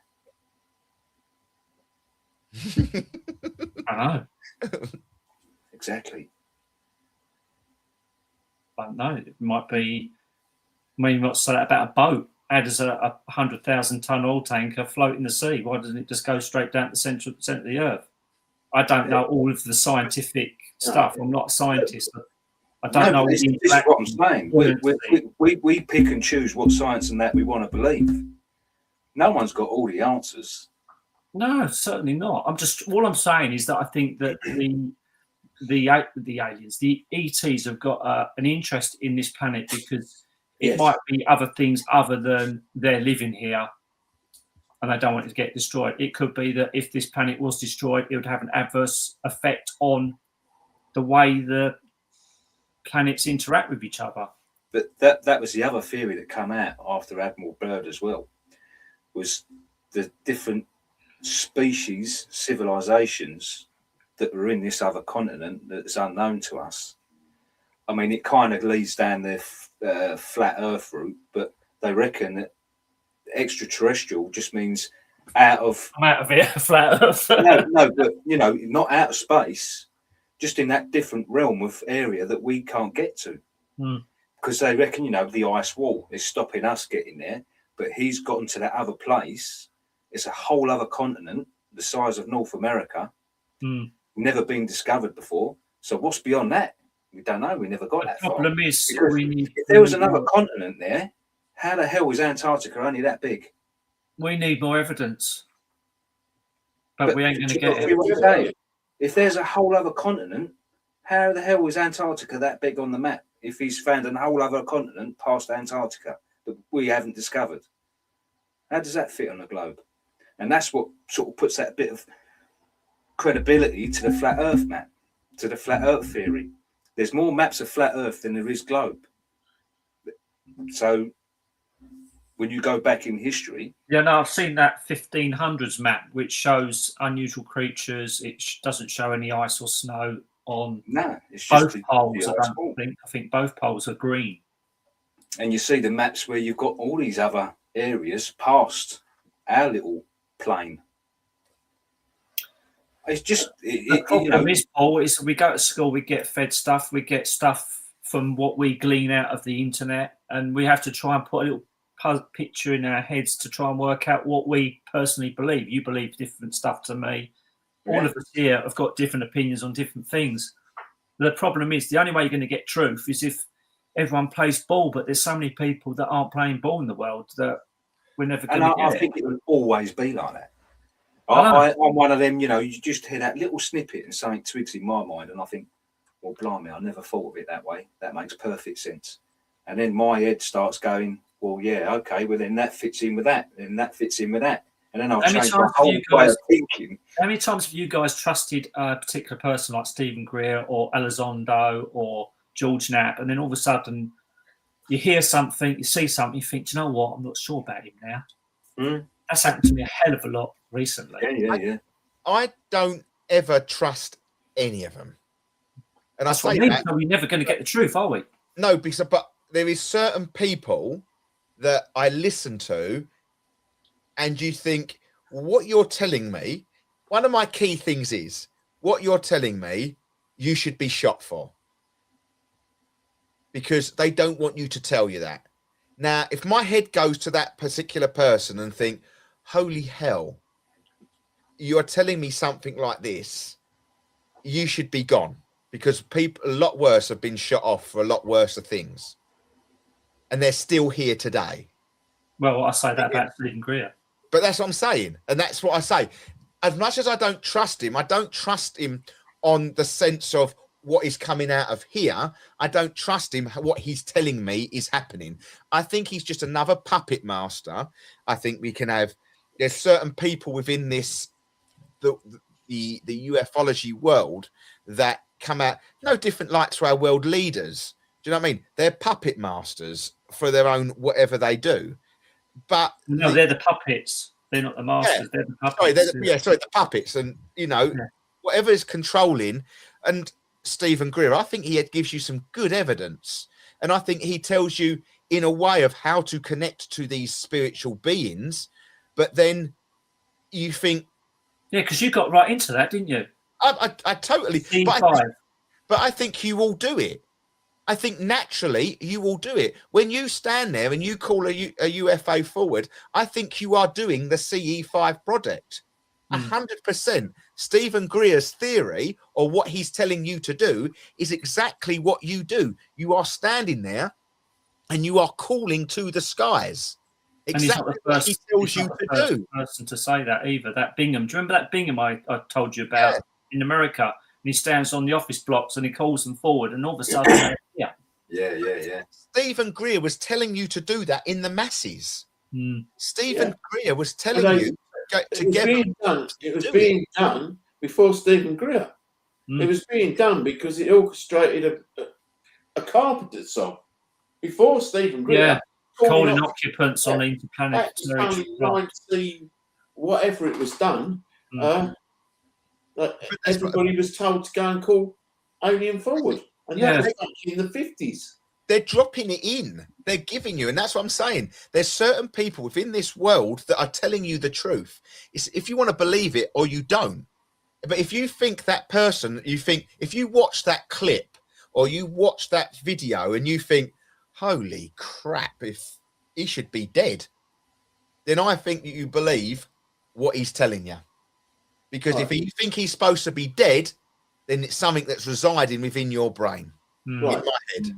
[SPEAKER 3] I know.
[SPEAKER 4] Exactly.
[SPEAKER 3] I don't know. It might be. I mean, you might say that about a boat. How does a 100,000 ton oil tanker float in the sea? Why doesn't it just go straight down to the center of the earth? I don't know all of the scientific stuff. I'm not a scientist. I don't know.
[SPEAKER 4] This is what I'm saying. We pick and choose what science and that we want to believe. No one's got all the answers.
[SPEAKER 3] No, certainly not. All I'm saying is that I think that the aliens, the ETs, have got an interest in this planet because it might be other things other than they're living here, and they don't want it to get destroyed. It could be that if this planet was destroyed, it would have an adverse effect on the way the planets interact with each other.
[SPEAKER 4] But that was the other theory that came out after Admiral Byrd as well, was the different species, civilizations that were in this other continent that's unknown to us. I mean, it kind of leads down the flat Earth route, but they reckon that extraterrestrial just means out of.
[SPEAKER 3] I'm out of here, flat Earth.
[SPEAKER 4] no, but not out of space, just in that different realm of area that we can't get to. because they reckon, the ice wall is stopping us getting there, but he's gotten to that other place. It's a whole other continent, the size of North America, never been discovered before. So what's beyond that? We don't know. We never got that far.
[SPEAKER 3] The problem is,
[SPEAKER 4] if there was another continent there, how the hell is Antarctica only that big?
[SPEAKER 3] We need more evidence. But we ain't going to get it.
[SPEAKER 4] If there's a whole other continent, how the hell is Antarctica that big on the map? If he's found a whole other continent past Antarctica that we haven't discovered, how does that fit on the globe? And that's what sort of puts that bit of credibility to the flat Earth map, to the flat Earth theory. There's more maps of flat Earth than there is globe. So when you go back in history,
[SPEAKER 3] I've seen that 1500s map, which shows unusual creatures. It doesn't show any ice or snow on
[SPEAKER 4] it's just
[SPEAKER 3] both poles. I think both poles are green.
[SPEAKER 4] And you see the maps where you've got all these other areas past our little plane. It's just
[SPEAKER 3] the problem is, Paul, is we go to school, we get fed stuff, we get stuff from what we glean out of the internet, and we have to try and put a little picture in our heads to try and work out what we personally believe. You believe different stuff to me. All of us here have got different opinions on different things. The problem is, the only way you're going to get truth is if everyone plays ball, but there's so many people that aren't playing ball in the world that we're never going to get
[SPEAKER 4] I think it will always be like that. I'm one of them, you just hear that little snippet and something twigs in my mind, and I think, well, blimey, I never thought of it that way. That makes perfect sense. And then my head starts going, well, yeah, okay, well, then that fits in with that, and that fits in with that. And then I'll change my whole way of thinking.
[SPEAKER 3] How many times have you guys trusted a particular person like Stephen Greer or Elizondo or George Knapp, and then all of a sudden you hear something, you see something, you think, do you know what, I'm not sure about him now. That's happened to me a hell of a lot recently.
[SPEAKER 4] Yeah.
[SPEAKER 1] I don't ever trust any of them. And
[SPEAKER 3] that's what I mean. So we're never going to get the truth, are we?
[SPEAKER 1] No, but there is certain people that I listen to, and you think, what you're telling me, one of my key things is, what you're telling me, you should be shot for. Because they don't want you to tell you that. Now, if my head goes to that particular person and think, holy hell, you are telling me something like this, you should be gone. Because people a lot worse have been shot off for a lot worse things. And they're still here today.
[SPEAKER 3] Well, I say that about Stephen Greer.
[SPEAKER 1] But that's what I'm saying. And that's what I say. As much as I don't trust him on the sense of what is coming out of here. I don't trust him. What he's telling me is happening. I think he's just another puppet master. I think there's certain people within this, the ufology world that come out no different like to our world leaders. Do you know what I mean? They're puppet masters for their own whatever they do. But
[SPEAKER 3] no, they're the puppets. They're not the masters. They're the puppets.
[SPEAKER 1] Sorry, the puppets, and whatever is controlling. And Stephen Greer, I think he gives you some good evidence, and I think he tells you in a way of how to connect to these spiritual beings. But then you think,
[SPEAKER 3] because you got right into that, didn't you?
[SPEAKER 1] I totally. But I think you all do it. I think naturally you will do it. When you stand there and you call a UFO forward, I think you are doing the CE5 project. 100%. Stephen Greer's theory, or what he's telling you to do, is exactly what you do. You are standing there and you are calling to the skies. Exactly what he tells you to do.
[SPEAKER 3] Person to say that either. That Bingham. Do you remember that Bingham I told you about in America? And he stands on the office blocks and he calls them forward, and all of a sudden,
[SPEAKER 4] Yeah.
[SPEAKER 1] Stephen Greer was telling you to do that in the masses. Stephen Greer was telling you to get
[SPEAKER 2] it was being done before Stephen Greer. It was being done because it orchestrated a carpenter song before Stephen Greer.
[SPEAKER 3] Yeah, calling occupants on interplanetary.
[SPEAKER 2] Whatever it was done, everybody was told to go and call Alien forward. And that was actually in the 50s.
[SPEAKER 1] They're dropping it in. They're giving you. And that's what I'm saying. There's certain people within this world that are telling you the truth. It's if you want to believe it or you don't. But if you think that person, if you watch that clip or you watch that video and you think, holy crap, if he should be dead, then I think that you believe what he's telling you. Because if you think he's supposed to be dead, then it's something that's residing within your brain, in my head.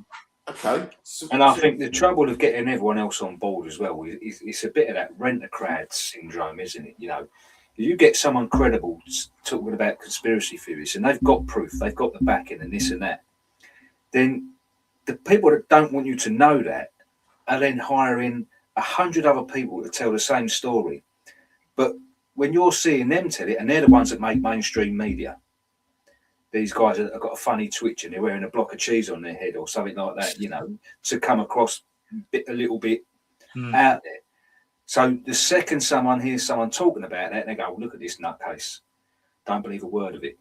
[SPEAKER 2] Okay.
[SPEAKER 4] And I think the trouble of getting everyone else on board as well is it's a bit of that rent-a-crowd syndrome, isn't it? You know, you get someone credible talking about conspiracy theories and they've got proof, they've got the backing and this and that, then the people that don't want you to know that are then hiring 100 other people to tell the same story. But when you're seeing them tell it, and they're the ones that make mainstream media, these guys have got a funny twitch and they're wearing a block of cheese on their head or something like that, you know, to come across a little bit out there. So the second someone hears someone talking about that, they go, look at this nutcase. Don't believe a word of it.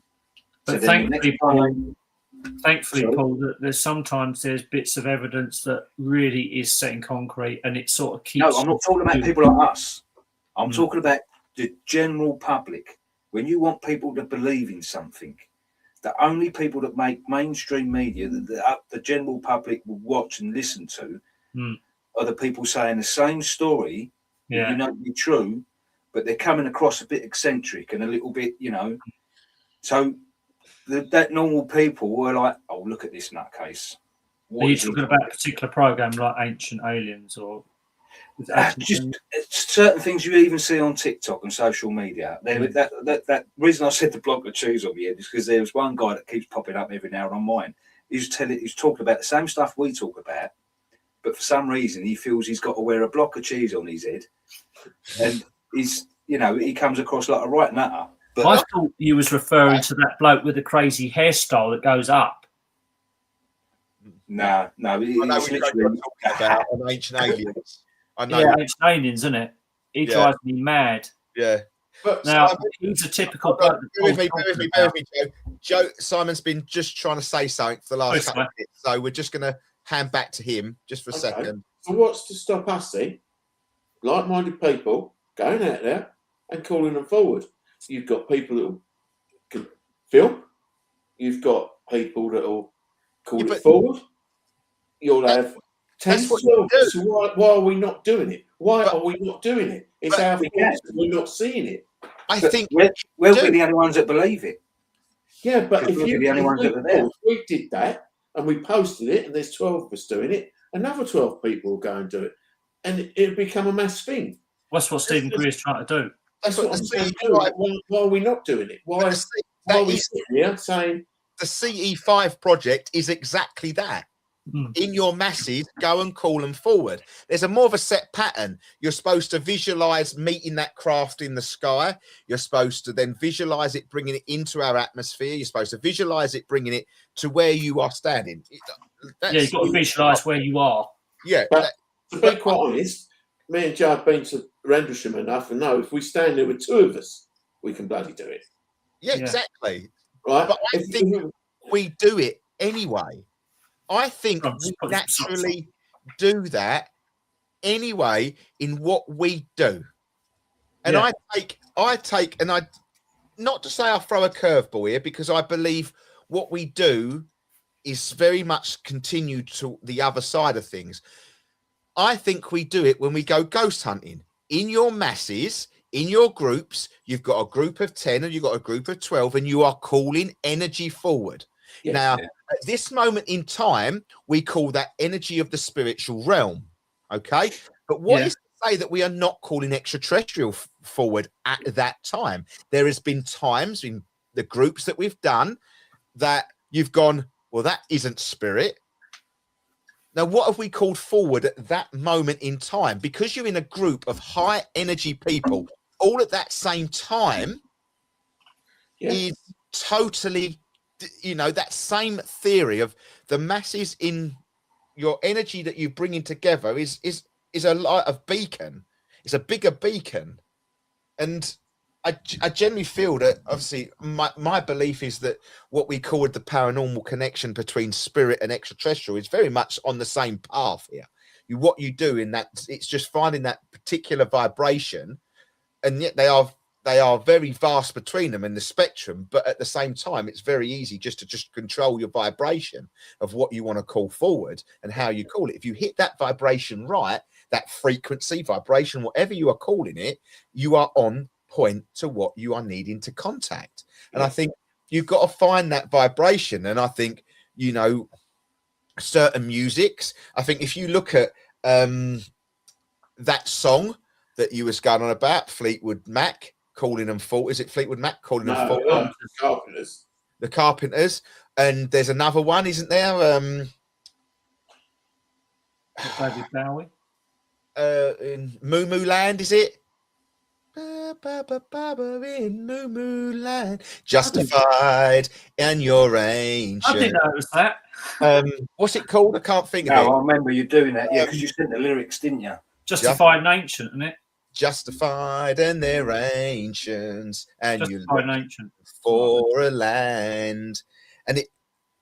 [SPEAKER 3] But
[SPEAKER 4] so
[SPEAKER 3] thankfully, Paul, that there's bits of evidence that really is set in concrete and it sort of keeps...
[SPEAKER 4] No, I'm not talking about people like us. I'm talking about the general public. When you want people to believe in something, the only people that make mainstream media that the general public will watch and listen to are the people saying the same story, that you know to be true, but they're coming across a bit eccentric and a little bit, you know. So that normal people were like, oh, look at this nutcase.
[SPEAKER 3] Are you talking about a particular program like Ancient Aliens or...
[SPEAKER 4] just certain things you even see on TikTok and social media. That reason I said the block of cheese on me is because there was one guy that keeps popping up every now and on mine. He's talking about the same stuff we talk about, but for some reason he feels he's got to wear a block of cheese on his head, and he comes across like a right nutter. But
[SPEAKER 3] I thought you was referring to that bloke with the crazy hairstyle that goes up.
[SPEAKER 4] No,
[SPEAKER 1] It's literally about on Ancient Aliens. I know.
[SPEAKER 3] Yeah, Ancient Aliens, isn't it? He drives me mad.
[SPEAKER 1] Yeah.
[SPEAKER 2] But
[SPEAKER 3] now, he's a typical...
[SPEAKER 1] Bear with me, Joe. Simon's been just trying to say something for the last couple of minutes, so we're just going to hand back to him just for a second.
[SPEAKER 2] So what's to stop us then, like-minded people, going out there and calling them forward? You've got people that can film. You've got people that will call it forward. You'll have 10 So why are we not doing it? Why are we not doing it? It's our fault we're not seeing it.
[SPEAKER 4] I think we'll be the only ones that believe it.
[SPEAKER 2] Yeah, but if
[SPEAKER 4] we
[SPEAKER 2] did that and we posted it and there's 12 of us doing it, another 12 people will go and do it. And it'll become a mass thing.
[SPEAKER 3] That's what Stephen Greer's trying to do.
[SPEAKER 2] That's what I'm saying. Why are we not doing it? Why are we sitting here saying...
[SPEAKER 1] The CE5 project is exactly that. In your masses, go and call them forward. There's a more of a set pattern. You're supposed to visualize meeting that craft in the sky. You're supposed to then visualize it, bringing it into our atmosphere. You're supposed to visualize it, bringing it to where you are standing.
[SPEAKER 3] You've got to visualize where you are.
[SPEAKER 2] Yeah. But to be quite honest, me and Joe have been to Rendlesham enough and know if we stand there with two of us, we can bloody do it.
[SPEAKER 1] Yeah, exactly.
[SPEAKER 2] Right.
[SPEAKER 1] But I think we do it anyway. I think we naturally do that anyway in what we do. And I take, and I, not to say I'll throw a curveball here, because I believe what we do is very much continued to the other side of things. I think we do it when we go ghost hunting. In your masses, in your groups, you've got a group of 10 and you've got a group of 12, and you are calling energy forward. Yes, now, at this moment in time, we call that energy of the spiritual realm. Okay. But what is to say that we are not calling extraterrestrial forward at that time? There has been times in the groups that we've done that you've gone, well, that isn't spirit. Now, what have we called forward at that moment in time? Because you're in a group of high energy people all at that same time is totally, that same theory of the masses in your energy that you're bringing together is a light of beacon. It's a bigger beacon. And I generally feel that, obviously, my belief is that what we call the paranormal connection between spirit and extraterrestrial is very much on the same path here. What you do in that, it's just finding that particular vibration, and yet they they are very vast between them in the spectrum, but at the same time, it's very easy just to control your vibration of what you want to call forward and how you call it. If you hit that vibration right, that frequency, vibration, whatever you are calling it, you are on point to what you are needing to contact. And I think you've got to find that vibration. And I think, you know, certain musics, I think if you look at that song that you was going on about, Fleetwood Mac, Calling Them Forward. Is it Fleetwood Mac, Calling Them Forward?
[SPEAKER 2] Carpenters.
[SPEAKER 1] The Carpenters. And there's another one, isn't there?
[SPEAKER 3] David Bowie.
[SPEAKER 1] In Moo Moo Land, is it? In Moo Moo Land, justified and you're ancient.
[SPEAKER 3] I didn't know it was that.
[SPEAKER 1] What's it called? I can't think of it.
[SPEAKER 4] I remember you doing that, because you sent the lyrics, didn't you?
[SPEAKER 3] Justified and ancient, isn't it?
[SPEAKER 1] Justified and they're ancients, and
[SPEAKER 3] Justified
[SPEAKER 1] you look
[SPEAKER 3] and ancient
[SPEAKER 1] for a land. And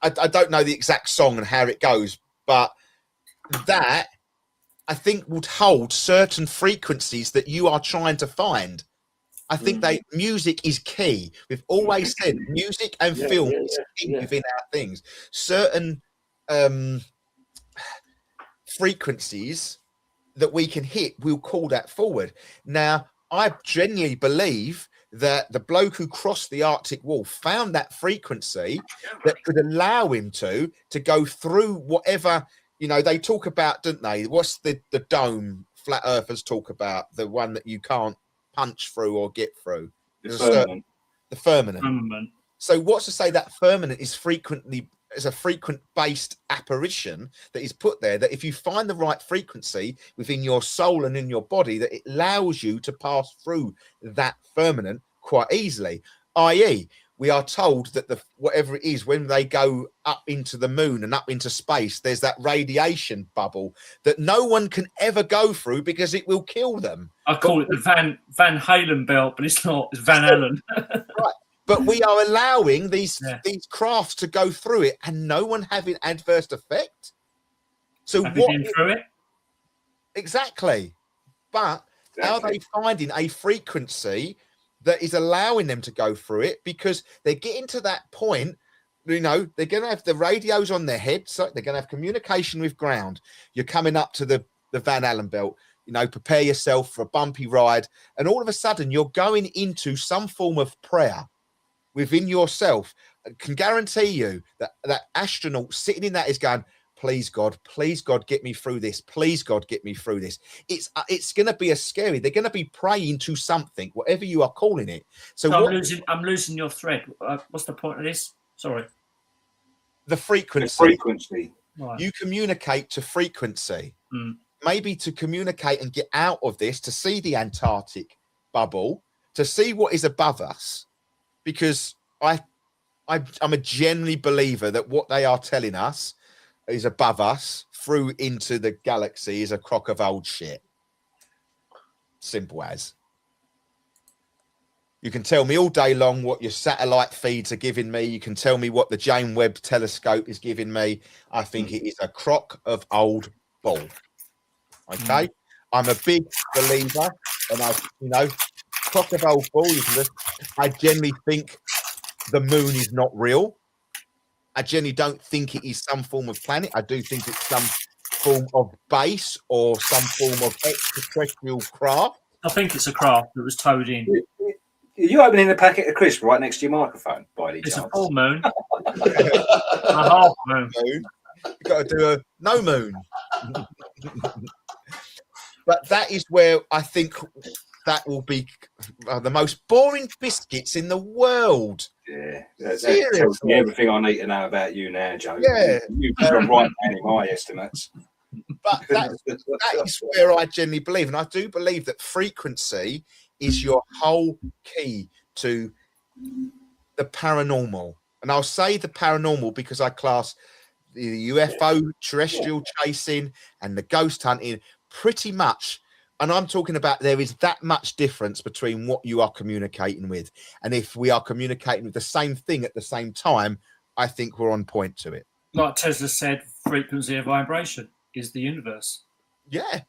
[SPEAKER 1] I don't know the exact song and how it goes, but that I think would hold certain frequencies that you are trying to find. I think music is key. We've always said music and film is key within our things. Certain frequencies that we can hit, we'll call that forward. Now, I genuinely believe that the bloke who crossed the Arctic wall found that frequency that could allow him to go through whatever, you know, they talk about, don't they? What's the dome flat earthers talk about? The one that you can't punch through or get through. The firmament. So what's to say that firmament is a frequent based apparition that is put there, that if you find the right frequency within your soul and in your body, that it allows you to pass through that firmament quite easily. I.e., we are told that whatever it is, when they go up into the moon and up into space, there's that radiation bubble that no one can ever go through because it will kill them.
[SPEAKER 3] I call it the Van Halen belt, but it's not. It's Van Allen.
[SPEAKER 1] Right. But we are allowing these crafts to go through it and no one having adverse effect. So
[SPEAKER 3] have you been through it?
[SPEAKER 1] Exactly. But are they finding a frequency that is allowing them to go through it? Because they're getting to that point, you know, they're going to have the radios on their head, so they're going to have communication with ground. You're coming up to the Van Allen belt, you know, prepare yourself for a bumpy ride. And all of a sudden you're going into some form of prayer within yourself. I can guarantee you that that astronaut sitting in that is going, please God, get me through this. Please God, get me through this. It's going to be a scary. They're going to be praying to something, whatever you are calling it. So
[SPEAKER 3] I'm losing your thread. What's the point of this? Sorry.
[SPEAKER 1] The frequency.
[SPEAKER 4] The frequency.
[SPEAKER 3] Right.
[SPEAKER 1] You communicate to frequency. Maybe to communicate and get out of this, to see the Antarctic bubble, to see what is above us. Because I'm a genuine believer that what they are telling us is above us through into the galaxy is a crock of old shit. Simple as. You can tell me all day long what your satellite feeds are giving me. You can tell me what the James Webb telescope is giving me. I think it is a crock of old bull. Okay? I'm a big believer, and crock of old bull. I generally think the moon is not real. I generally don't think it is some form of planet. I do think it's some form of base or some form of extraterrestrial craft.
[SPEAKER 3] I think it's a craft that was towed in.
[SPEAKER 4] Are you opening a packet of crisps right next to your microphone, by any chance?
[SPEAKER 3] It's a full moon. A half moon.
[SPEAKER 1] You've got to do a no moon. But that is where I think that will be the most boring biscuits in the world.
[SPEAKER 4] Yeah, that tells me everything I need to know about you now, Joe.
[SPEAKER 1] Yeah.
[SPEAKER 4] You've got right in my estimates.
[SPEAKER 1] But that is where I genuinely believe. And I do believe that frequency is your whole key to the paranormal. And I'll say the paranormal because I class the UFO terrestrial chasing and the ghost hunting pretty much. And I'm talking about there is that much difference between what you are communicating with. And if we are communicating with the same thing at the same time, I think we're on point to it.
[SPEAKER 3] Like Tesla said, frequency of vibration is the universe.
[SPEAKER 1] Yeah.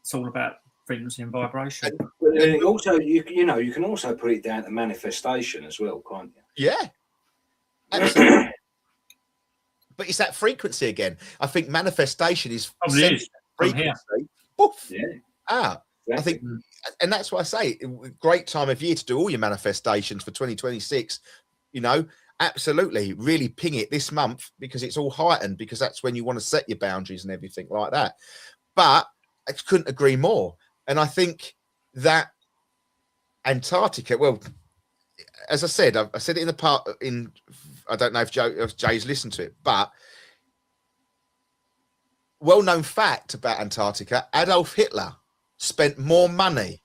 [SPEAKER 3] It's all about frequency and vibration.
[SPEAKER 4] But also, you can also put it down to manifestation as well, can't you?
[SPEAKER 1] Yeah, absolutely. But it's that frequency again. I think manifestation is
[SPEAKER 3] Probably is from here.
[SPEAKER 1] Poof,
[SPEAKER 4] Yeah.
[SPEAKER 1] out.
[SPEAKER 4] Exactly.
[SPEAKER 1] I think, and that's why I say, great time of year to do all your manifestations for 2026. You know, absolutely, really ping it this month because it's all heightened, because that's when you want to set your boundaries and everything like that. But I couldn't agree more. And I think that Antarctica, well, as I said it in the part in, I don't know if Jay's listened to it, but well-known fact about Antarctica, Adolf Hitler spent more money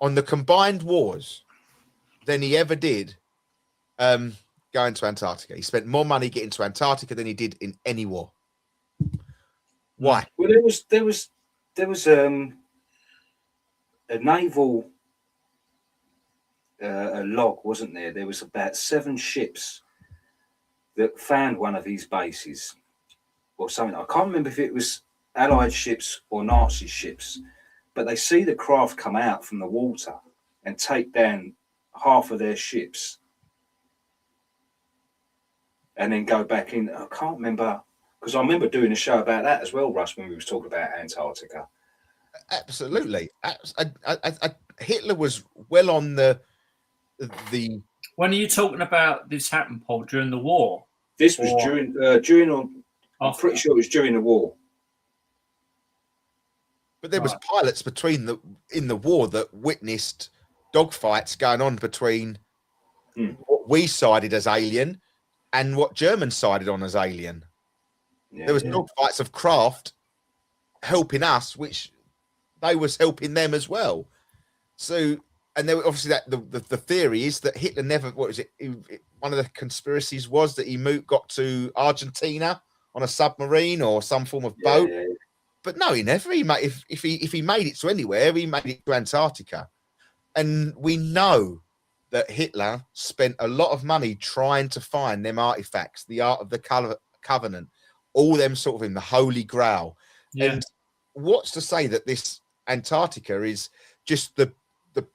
[SPEAKER 1] on the combined wars than he ever did going to Antarctica. He spent more money getting to Antarctica than he did in any war. Why?
[SPEAKER 4] Well, there was a naval a log, wasn't there? There was about 7 ships that found one of these bases or something. I can't remember if it was Allied ships or Nazi ships, but they see the craft come out from the water and take down half of their ships and then go back in. I can't remember, because I remember doing a show about that as well, Russ, when we was talking about Antarctica.
[SPEAKER 1] Absolutely. Hitler was well on the.
[SPEAKER 3] When are you talking about this happened, Paul? During the war?
[SPEAKER 4] This was during. I'm pretty sure it was during the war.
[SPEAKER 1] But there was pilots in the war that witnessed dogfights going on between what we sided as alien and what Germans sided on as alien. Yeah, there was dogfights of craft helping us, which they was helping them as well. So, and there obviously that the theory is that Hitler never. What is it? One of the conspiracies was that he got to Argentina on a submarine or some form of boat. Yeah. But no, he never. He made, if he made it to anywhere, he made it to Antarctica. And we know that Hitler spent a lot of money trying to find them artifacts, the Art of the Covenant, all them sort of in the Holy Grail. Yeah. And what's to say that this Antarctica is just the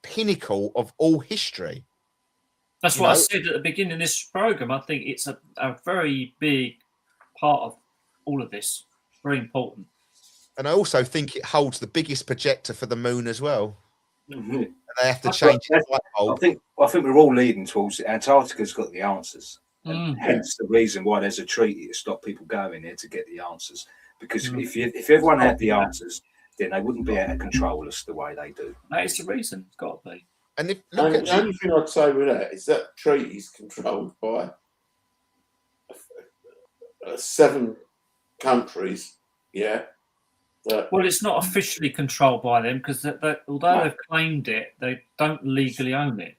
[SPEAKER 1] pinnacle of all history?
[SPEAKER 3] That's what I said at the beginning of this program. I think it's a very big part of all of this. Very important. And I also think it holds the biggest projector for the moon as well. Mm-hmm. And they have to change it.
[SPEAKER 4] I think we're all leading towards it. Antarctica's got the answers. And hence the reason why there's a treaty to stop people going there to get the answers. Because if everyone had the answers, then they wouldn't be able to control us the way they do.
[SPEAKER 3] That is the reason. It's got to be.
[SPEAKER 2] And the only thing I'd say with that is that treaty is controlled by 7 countries. Yeah.
[SPEAKER 3] Well, it's not officially controlled by them because although they've claimed it, they don't legally own it.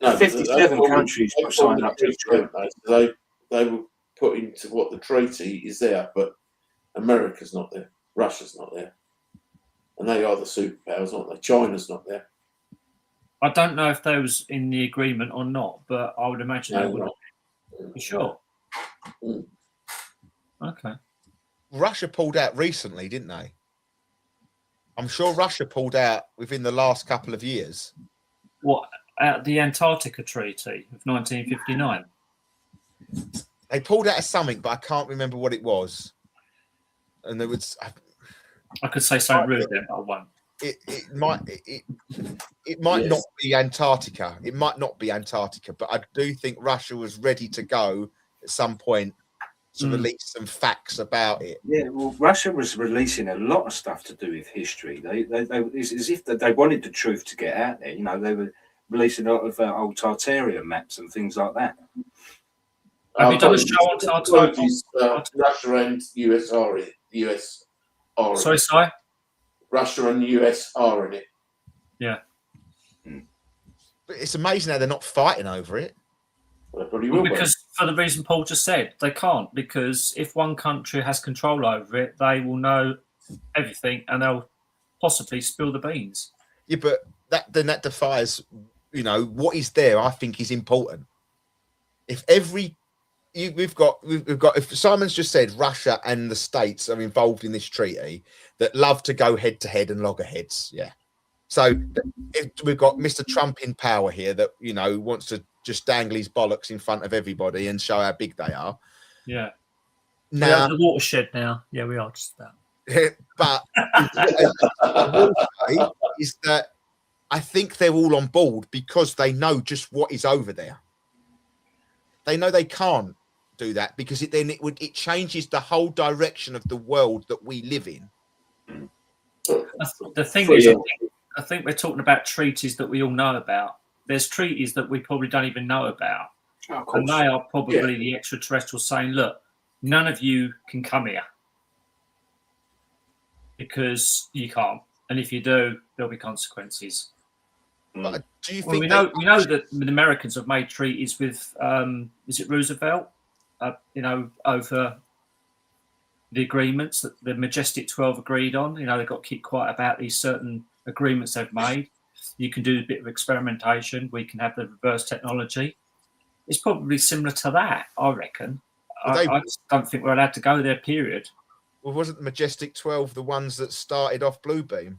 [SPEAKER 4] No, 57 countries were signed up to the treaty.
[SPEAKER 2] They were put into what the treaty is there, but America's not there, Russia's not there, and they are the superpowers, aren't they? China's not there.
[SPEAKER 3] I don't know if they was in the agreement or not, but I would imagine they would. For sure. Okay.
[SPEAKER 1] Russia pulled out recently, didn't they? I'm sure Russia pulled out within the last couple of years.
[SPEAKER 3] What, out the Antarctica Treaty of 1959?
[SPEAKER 1] They pulled out of something, but I can't remember what it was. And there was...
[SPEAKER 3] I could say something rude there, but I won't.
[SPEAKER 1] It might not be Antarctica. It might not be Antarctica, but I do think Russia was ready to go at some point to release some facts about it.
[SPEAKER 4] Yeah, well, Russia was releasing a lot of stuff to do with history. It's as if they wanted the truth to get out there. You know, they were releasing a lot of old Tartarian maps and things like that.
[SPEAKER 3] Have you done a show on Tartarian?
[SPEAKER 2] Russia and US are in it.
[SPEAKER 3] Sorry?
[SPEAKER 2] Russia and US are in it.
[SPEAKER 3] Yeah.
[SPEAKER 1] But it's amazing how they're not fighting over it.
[SPEAKER 2] Well,
[SPEAKER 3] because for the reason Paul just said, they can't, because if one country has control over it, they will know everything and they'll possibly spill the beans.
[SPEAKER 1] Yeah, but that defies, what is there, I think, is important. If every we've got. If Simon's just said Russia and the States are involved in this treaty that love to go head to head and loggerheads. Yeah. So we've got Mr. Trump in power here that wants to just dangle his bollocks in front of everybody and show how big they are.
[SPEAKER 3] Yeah.
[SPEAKER 1] Now
[SPEAKER 3] we're at the watershed now. Yeah, we are just that.
[SPEAKER 1] But I will say is that I think they're all on board because they know just what is over there. They know they can't do that because it changes the whole direction of the world that we live in.
[SPEAKER 3] The thing is, I think we're talking about treaties that we all know about. There's treaties that we probably don't even know about. And they are probably the extraterrestrials saying, look, none of you can come here because you can't. And if you do, there'll be consequences.
[SPEAKER 1] But do you think
[SPEAKER 3] we know that the Americans have made treaties with, is it Roosevelt? Over the agreements that the Majestic 12 agreed on. They've got to keep quiet about these certain agreements they've made. You can do a bit of experimentation. We can have the reverse technology. It's probably similar to that, I reckon. I just don't think we're allowed to go there, period.
[SPEAKER 1] Well, wasn't the Majestic 12 the ones that started off Bluebeam?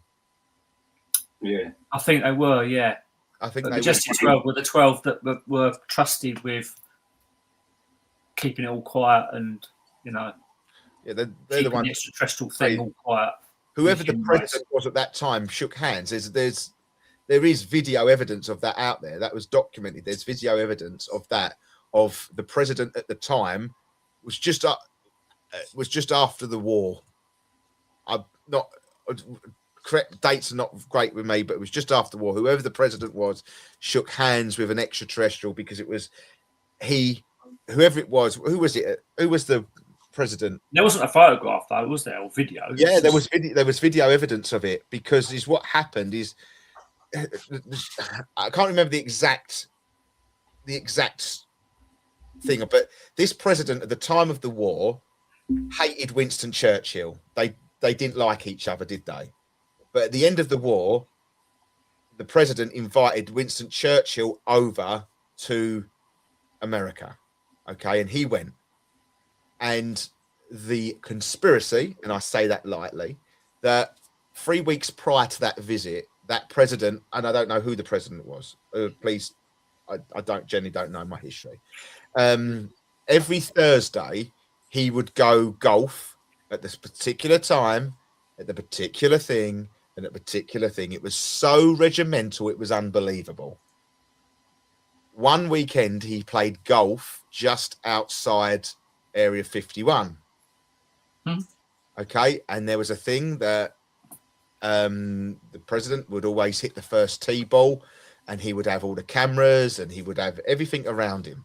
[SPEAKER 4] Yeah.
[SPEAKER 3] I think they were, yeah.
[SPEAKER 1] I think
[SPEAKER 3] the
[SPEAKER 1] they
[SPEAKER 3] Majestic 12 were the 12 that were trusted with keeping it all quiet and,
[SPEAKER 1] yeah, they're the ones.
[SPEAKER 3] The extraterrestrial thing all quiet.
[SPEAKER 1] Whoever the president was at that time shook hands. There is video evidence of that out there. That was documented. There's video evidence of that, of the president at the time was just after the war. I'm not correct, dates are not great with me, but it was just after the war. Whoever the president was shook hands with an extraterrestrial because it was whoever it was. Who was it? Who was the president? There
[SPEAKER 3] wasn't a photograph though, was there, or video?
[SPEAKER 1] Yeah, there was video evidence of it because what happened is I can't remember the exact thing, but this president at the time of the war hated Winston Churchill. They didn't like each other, did they? But at the end of the war, the president invited Winston Churchill over to America. Okay, and he went. And the conspiracy, and I say that lightly, that 3 weeks prior to that visit, that president, and I don't know who the president was. Please, I generally don't know my history. Every Thursday, he would go golf at this particular time, at the particular thing, and at particular thing. It was so regimental, it was unbelievable. One weekend, he played golf just outside Area 51. Okay, and there was a thing that the president would always hit the first tee ball, and he would have all the cameras, and he would have everything around him.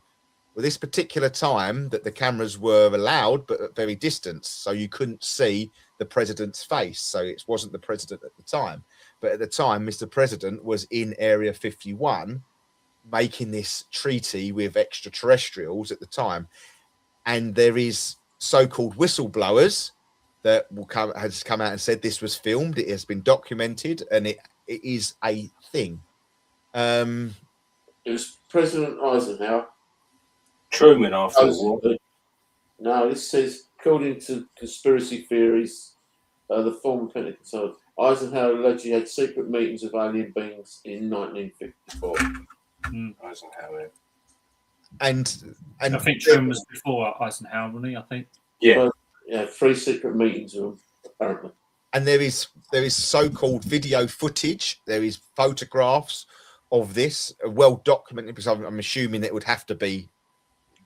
[SPEAKER 1] Well, this particular time that the cameras were allowed, but at very distance, so you couldn't see the president's face. So it wasn't the president at the time. But at the time, Mr. President was in Area 51 making this treaty with extraterrestrials at the time. And there is so-called whistleblowers that has come out and said this was filmed. It has been documented, and it is a thing.
[SPEAKER 2] It was President Eisenhower.
[SPEAKER 4] Truman after the war.
[SPEAKER 2] No, this says, according to conspiracy theories, the former Pentagon, Eisenhower allegedly had secret meetings with alien beings in 1954.
[SPEAKER 4] Eisenhower.
[SPEAKER 1] And
[SPEAKER 3] I think Truman was before Eisenhower, wasn't he? I think.
[SPEAKER 2] Yeah. Yeah, 3 secret meetings with them, apparently.
[SPEAKER 1] And there is so-called video footage. There is photographs of this, well documented, because I'm assuming it would have to be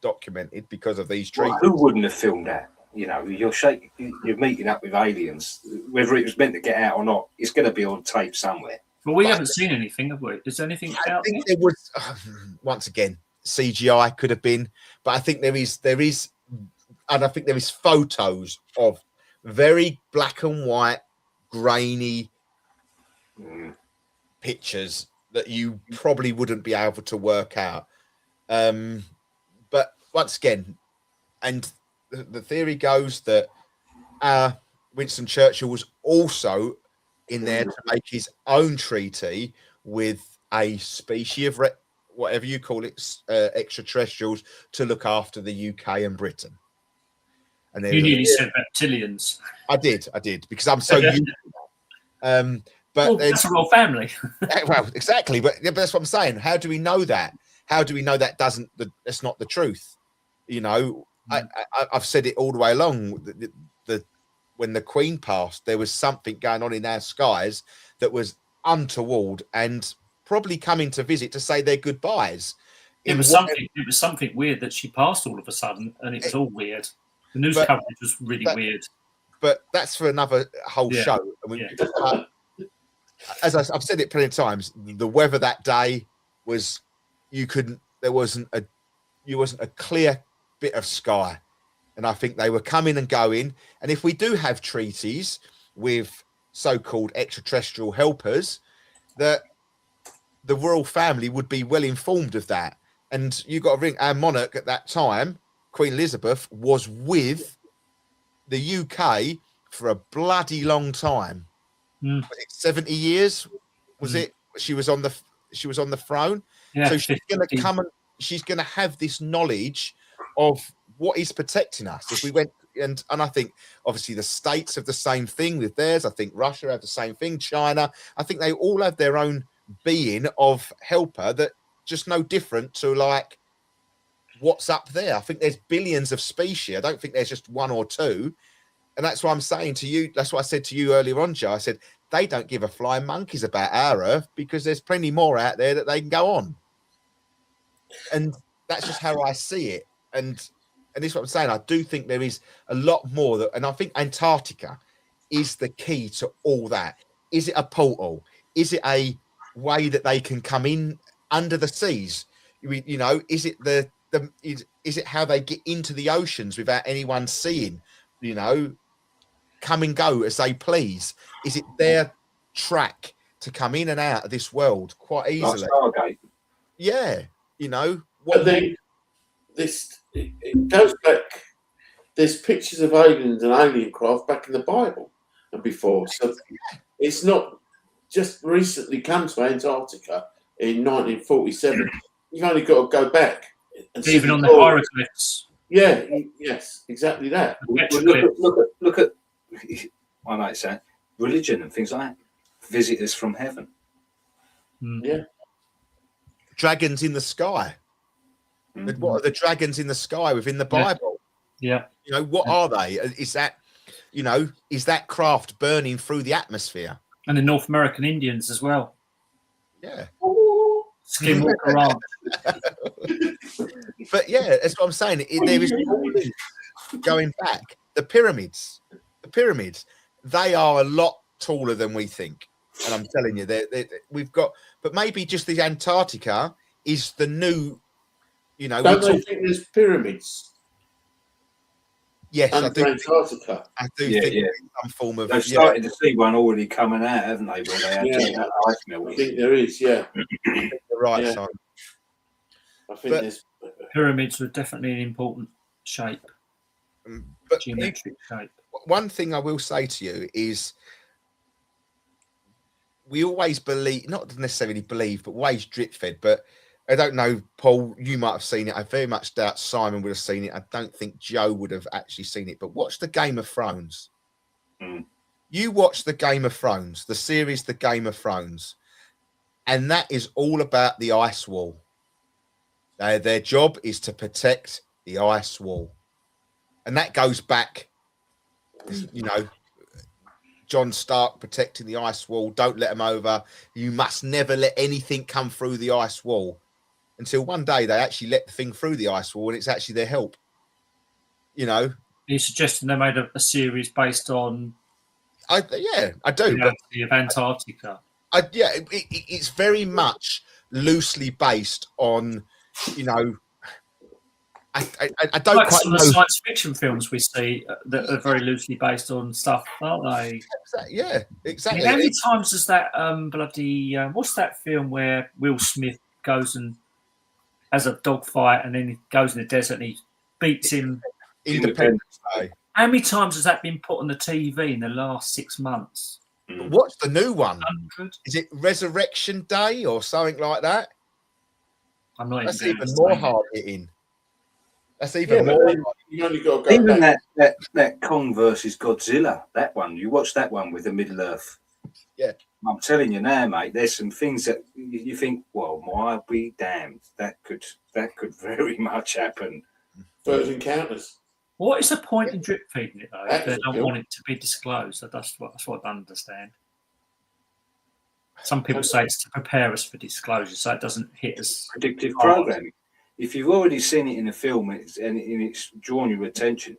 [SPEAKER 1] documented because of these treaties.
[SPEAKER 4] Well, who wouldn't have filmed that? You're meeting up with aliens, whether it was meant to get out or not. It's going to be on tape somewhere.
[SPEAKER 3] Well, we haven't seen anything, have we? Is there anything out there?
[SPEAKER 1] There was once again CGI could have been, but I think there is, and I think there is photos of very black and white, grainy pictures that you probably wouldn't be able to work out. But once again, and the theory goes that Winston Churchill was also in there to make his own treaty with a species of whatever you call it, extraterrestrials to look after the UK and Britain. And
[SPEAKER 3] you nearly said reptilians.
[SPEAKER 1] I did, because I'm so used to that. But
[SPEAKER 3] that's a royal family.
[SPEAKER 1] Well, exactly. But that's what I'm saying. How do we know that? How do we know that's not the truth? You know, I've said it all the way along. When the Queen passed, there was something going on in our skies that was untoward and probably coming to visit to say their goodbyes.
[SPEAKER 3] It was something weird that she passed all of a sudden, and it was all weird. The news coverage was really weird. But
[SPEAKER 1] that's for another whole show. I mean, as I've said it plenty of times, the weather that day was there wasn't a clear bit of sky, and I think they were coming and going. And if we do have treaties with so-called extraterrestrial helpers, that the royal family would be well informed of that. And you got to ring our monarch at that time, Queen Elizabeth, was with the UK for a bloody long time. Was it 70 years? Was it? She was on the throne.
[SPEAKER 3] Yeah,
[SPEAKER 1] so she's going to come and she's going to have this knowledge of what is protecting us. If we went and I think obviously the States have the same thing with theirs. I think Russia have the same thing. China. I think they all have their own being of helper that just no different to like what's up there. I think there's billions of species. I don't think there's just one or two. And that's what I'm saying to you. That's what I said to you earlier on, Joe. I said, they don't give a flying monkeys about our Earth because there's plenty more out there that they can go on. And that's just how I see it. And this is what I'm saying. I do think there is a lot more and I think Antarctica is the key to all that. Is it a portal? Is it a way that they can come in under the seas? You know, is it is it how they get into the oceans without anyone seeing, you know, come and go as they please? Is it their track to come in and out of this world quite easily?
[SPEAKER 4] Stargate.
[SPEAKER 1] Yeah, you know.
[SPEAKER 2] But then it goes back. There's pictures of aliens and alien craft back in the Bible and before, so it's not just recently come to Antarctica in 1947. You've only got to go back. And
[SPEAKER 3] even on the hieroglyphs.
[SPEAKER 2] Yeah, yes, exactly that.
[SPEAKER 4] Look at I might say religion and things like that. Visitors from heaven.
[SPEAKER 2] Yeah.
[SPEAKER 1] Dragons in the sky. What are the dragons in the sky within the Bible?
[SPEAKER 3] Yeah.
[SPEAKER 1] You know, what are they? Is that, you know, is that craft burning through the atmosphere?
[SPEAKER 3] And the North American Indians as well.
[SPEAKER 1] Yeah.
[SPEAKER 3] Skinwalker Ranch.
[SPEAKER 1] But yeah, that's what I'm saying. There is going back. The pyramids, they are a lot taller than we think. And I'm telling you, we've got, but maybe just the Antarctica is the new, you know.
[SPEAKER 2] Don't they think there's pyramids?
[SPEAKER 1] Yes, I do.
[SPEAKER 2] Antarctica.
[SPEAKER 1] I do think there's some form of.
[SPEAKER 4] They've started to see one already coming out, haven't they? Where they actually have ice melting.
[SPEAKER 2] I think there is, yeah.
[SPEAKER 1] Right,
[SPEAKER 2] yeah.
[SPEAKER 1] Simon.
[SPEAKER 2] I think there's
[SPEAKER 3] pyramids were definitely an important shape.
[SPEAKER 1] But
[SPEAKER 3] geometric shape.
[SPEAKER 1] One thing I will say to you is we always believe, not necessarily believe, but always drip fed. But I don't know, Paul, you might have seen it. I very much doubt Simon would have seen it. I don't think Joe would have actually seen it. But watch the Game of Thrones. You watch the Game of Thrones, the series, the Game of Thrones. And that is all about the ice wall. Their job is to protect the ice wall. And that goes back, you know, John Stark protecting the ice wall. Don't let them over. You must never let anything come through the ice wall. Until one day they actually let the thing through the ice wall and it's actually their help. You know?
[SPEAKER 3] Are you suggesting they made a series based on...
[SPEAKER 1] I do.
[SPEAKER 3] But of Antarctica.
[SPEAKER 1] It's very much loosely based on, you know... I don't
[SPEAKER 3] like
[SPEAKER 1] quite
[SPEAKER 3] some
[SPEAKER 1] know.
[SPEAKER 3] of the science fiction films we see that are very loosely based on stuff, aren't they?
[SPEAKER 1] Yeah, exactly.
[SPEAKER 3] How many times is that bloody... what's that film where Will Smith goes and has a dogfight and then he goes in the desert and he beats him?
[SPEAKER 1] Independence Day.
[SPEAKER 3] How many times has that been put on the TV in the last 6 months?
[SPEAKER 1] What's the new one?
[SPEAKER 3] 100.
[SPEAKER 1] Is it Resurrection Day or something like that?
[SPEAKER 3] I'm not
[SPEAKER 1] That's
[SPEAKER 3] even
[SPEAKER 1] even more hard hitting. That's even more.
[SPEAKER 2] You only got to go
[SPEAKER 4] Even
[SPEAKER 2] back.
[SPEAKER 4] that Kong versus Godzilla, that one, you watch that one with the Middle Earth.
[SPEAKER 1] Yeah.
[SPEAKER 4] I'm telling you now, mate, there's some things that you think, well, why be damned? That could very much happen.
[SPEAKER 2] Third Encounters.
[SPEAKER 3] What is the point in drip feeding it though? If they
[SPEAKER 2] That's
[SPEAKER 3] don't
[SPEAKER 2] cool.
[SPEAKER 3] want it to be disclosed, that's what I don't understand. Some people say it's to prepare us for disclosure, so it doesn't hit us.
[SPEAKER 4] Predictive
[SPEAKER 3] hard.
[SPEAKER 4] programming. If you've already seen it in a film and it's drawn your attention,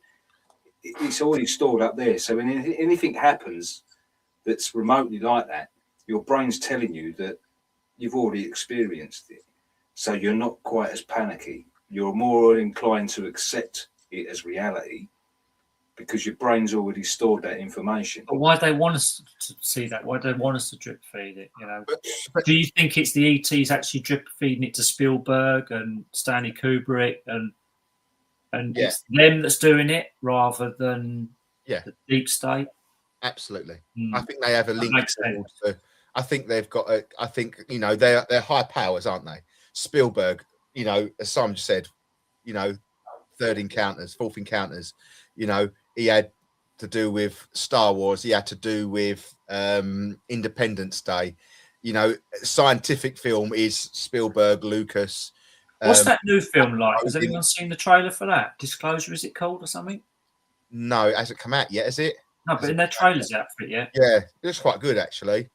[SPEAKER 4] it's already stored up there. So when anything happens that's remotely like that, your brain's telling you that you've already experienced it. So you're not quite as panicky. You're more inclined to accept it as reality because your brain's already stored that information.
[SPEAKER 3] But why do they want us to see that? Why do they want us to drip feed it? You know,
[SPEAKER 1] But
[SPEAKER 3] do you think it's the ETs actually drip feeding it to Spielberg and Stanley Kubrick and
[SPEAKER 1] Yeah.
[SPEAKER 3] it's them that's doing it rather than
[SPEAKER 1] Yeah.
[SPEAKER 3] the deep state?
[SPEAKER 1] absolutely.
[SPEAKER 3] Mm.
[SPEAKER 1] I think they have a link.
[SPEAKER 3] makes sense.
[SPEAKER 1] I think they've got a. I think they're high powers, aren't they? Spielberg, as Simon just said, Third Encounters, Fourth Encounters. He had to do with Star Wars. He had to do with Independence Day. Scientific film is Spielberg, Lucas.
[SPEAKER 3] What's that new film like? Has anyone seen the trailer for that? Disclosure, is it called or something?
[SPEAKER 1] No, it hasn't come out yet, has it?
[SPEAKER 3] No, but in their trailers out for it yet.
[SPEAKER 1] Yeah, it looks quite good actually.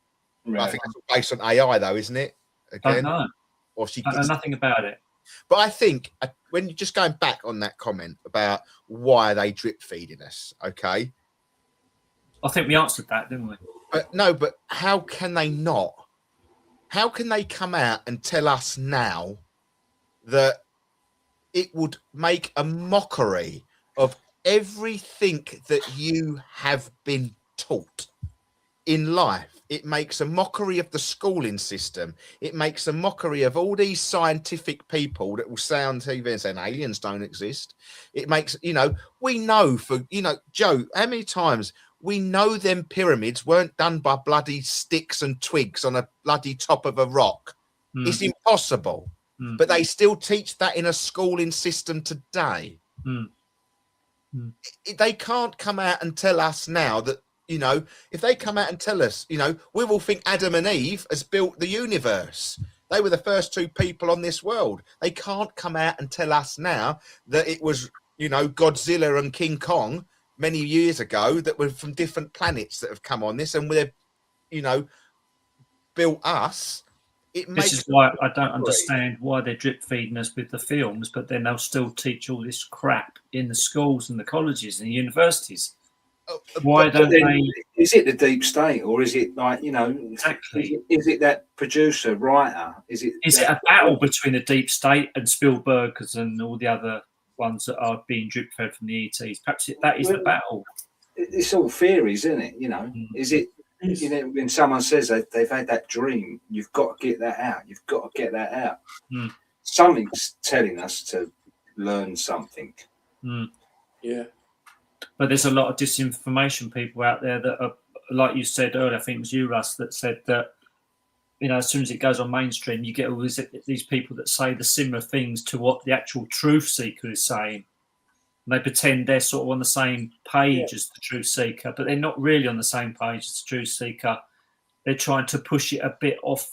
[SPEAKER 4] Right.
[SPEAKER 1] I think it's based on AI though, isn't it?
[SPEAKER 3] I don't know.
[SPEAKER 1] Or she
[SPEAKER 3] I know nothing about it.
[SPEAKER 1] But I think when you're just going back on that comment about why they drip feeding us, okay?
[SPEAKER 3] I think we answered that, didn't we?
[SPEAKER 1] But how can they not? How can they come out and tell us now that it would make a mockery of everything that you have been taught in life? It makes a mockery of the schooling system. It makes a mockery of all these scientific people that will say on TV and saying aliens don't exist. It makes, we know Joe, how many times we know them pyramids weren't done by bloody sticks and twigs on a bloody top of a rock.
[SPEAKER 3] Mm.
[SPEAKER 1] It's impossible.
[SPEAKER 3] Mm.
[SPEAKER 1] But they still teach that in a schooling system today.
[SPEAKER 3] Mm. Mm.
[SPEAKER 1] They can't come out and tell us now that, if they come out and tell us, we will think Adam and Eve has built the universe. They were the first two people on this world. They can't come out and tell us now that it was, Godzilla and King Kong many years ago that were from different planets that have come on this and they've, built us.
[SPEAKER 3] This is why I don't understand why they're drip feeding us with the films, but then they'll still teach all this crap in the schools and the colleges and the universities. Why don't they?
[SPEAKER 4] Is it the deep state, or is it like
[SPEAKER 3] exactly?
[SPEAKER 4] Is it that producer writer? Is it
[SPEAKER 3] a battle between the deep state and Spielberg's and all the other ones that are being drip fed from the ETs? Perhaps that is the battle.
[SPEAKER 4] It's all theories, isn't it? Is it? When someone says they've had that dream, you've got to get that out. You've got to get that out.
[SPEAKER 3] Mm.
[SPEAKER 4] Something's telling us to learn something.
[SPEAKER 3] Mm.
[SPEAKER 2] Yeah.
[SPEAKER 3] But there's a lot of disinformation people out there that are, like you said earlier, I think it was you, Russ, that said that, as soon as it goes on mainstream, you get all these people that say the similar things to what the actual truth seeker is saying. And they pretend they're sort of on the same page as the truth seeker, but they're not really on the same page as the truth seeker. They're trying to push it a bit off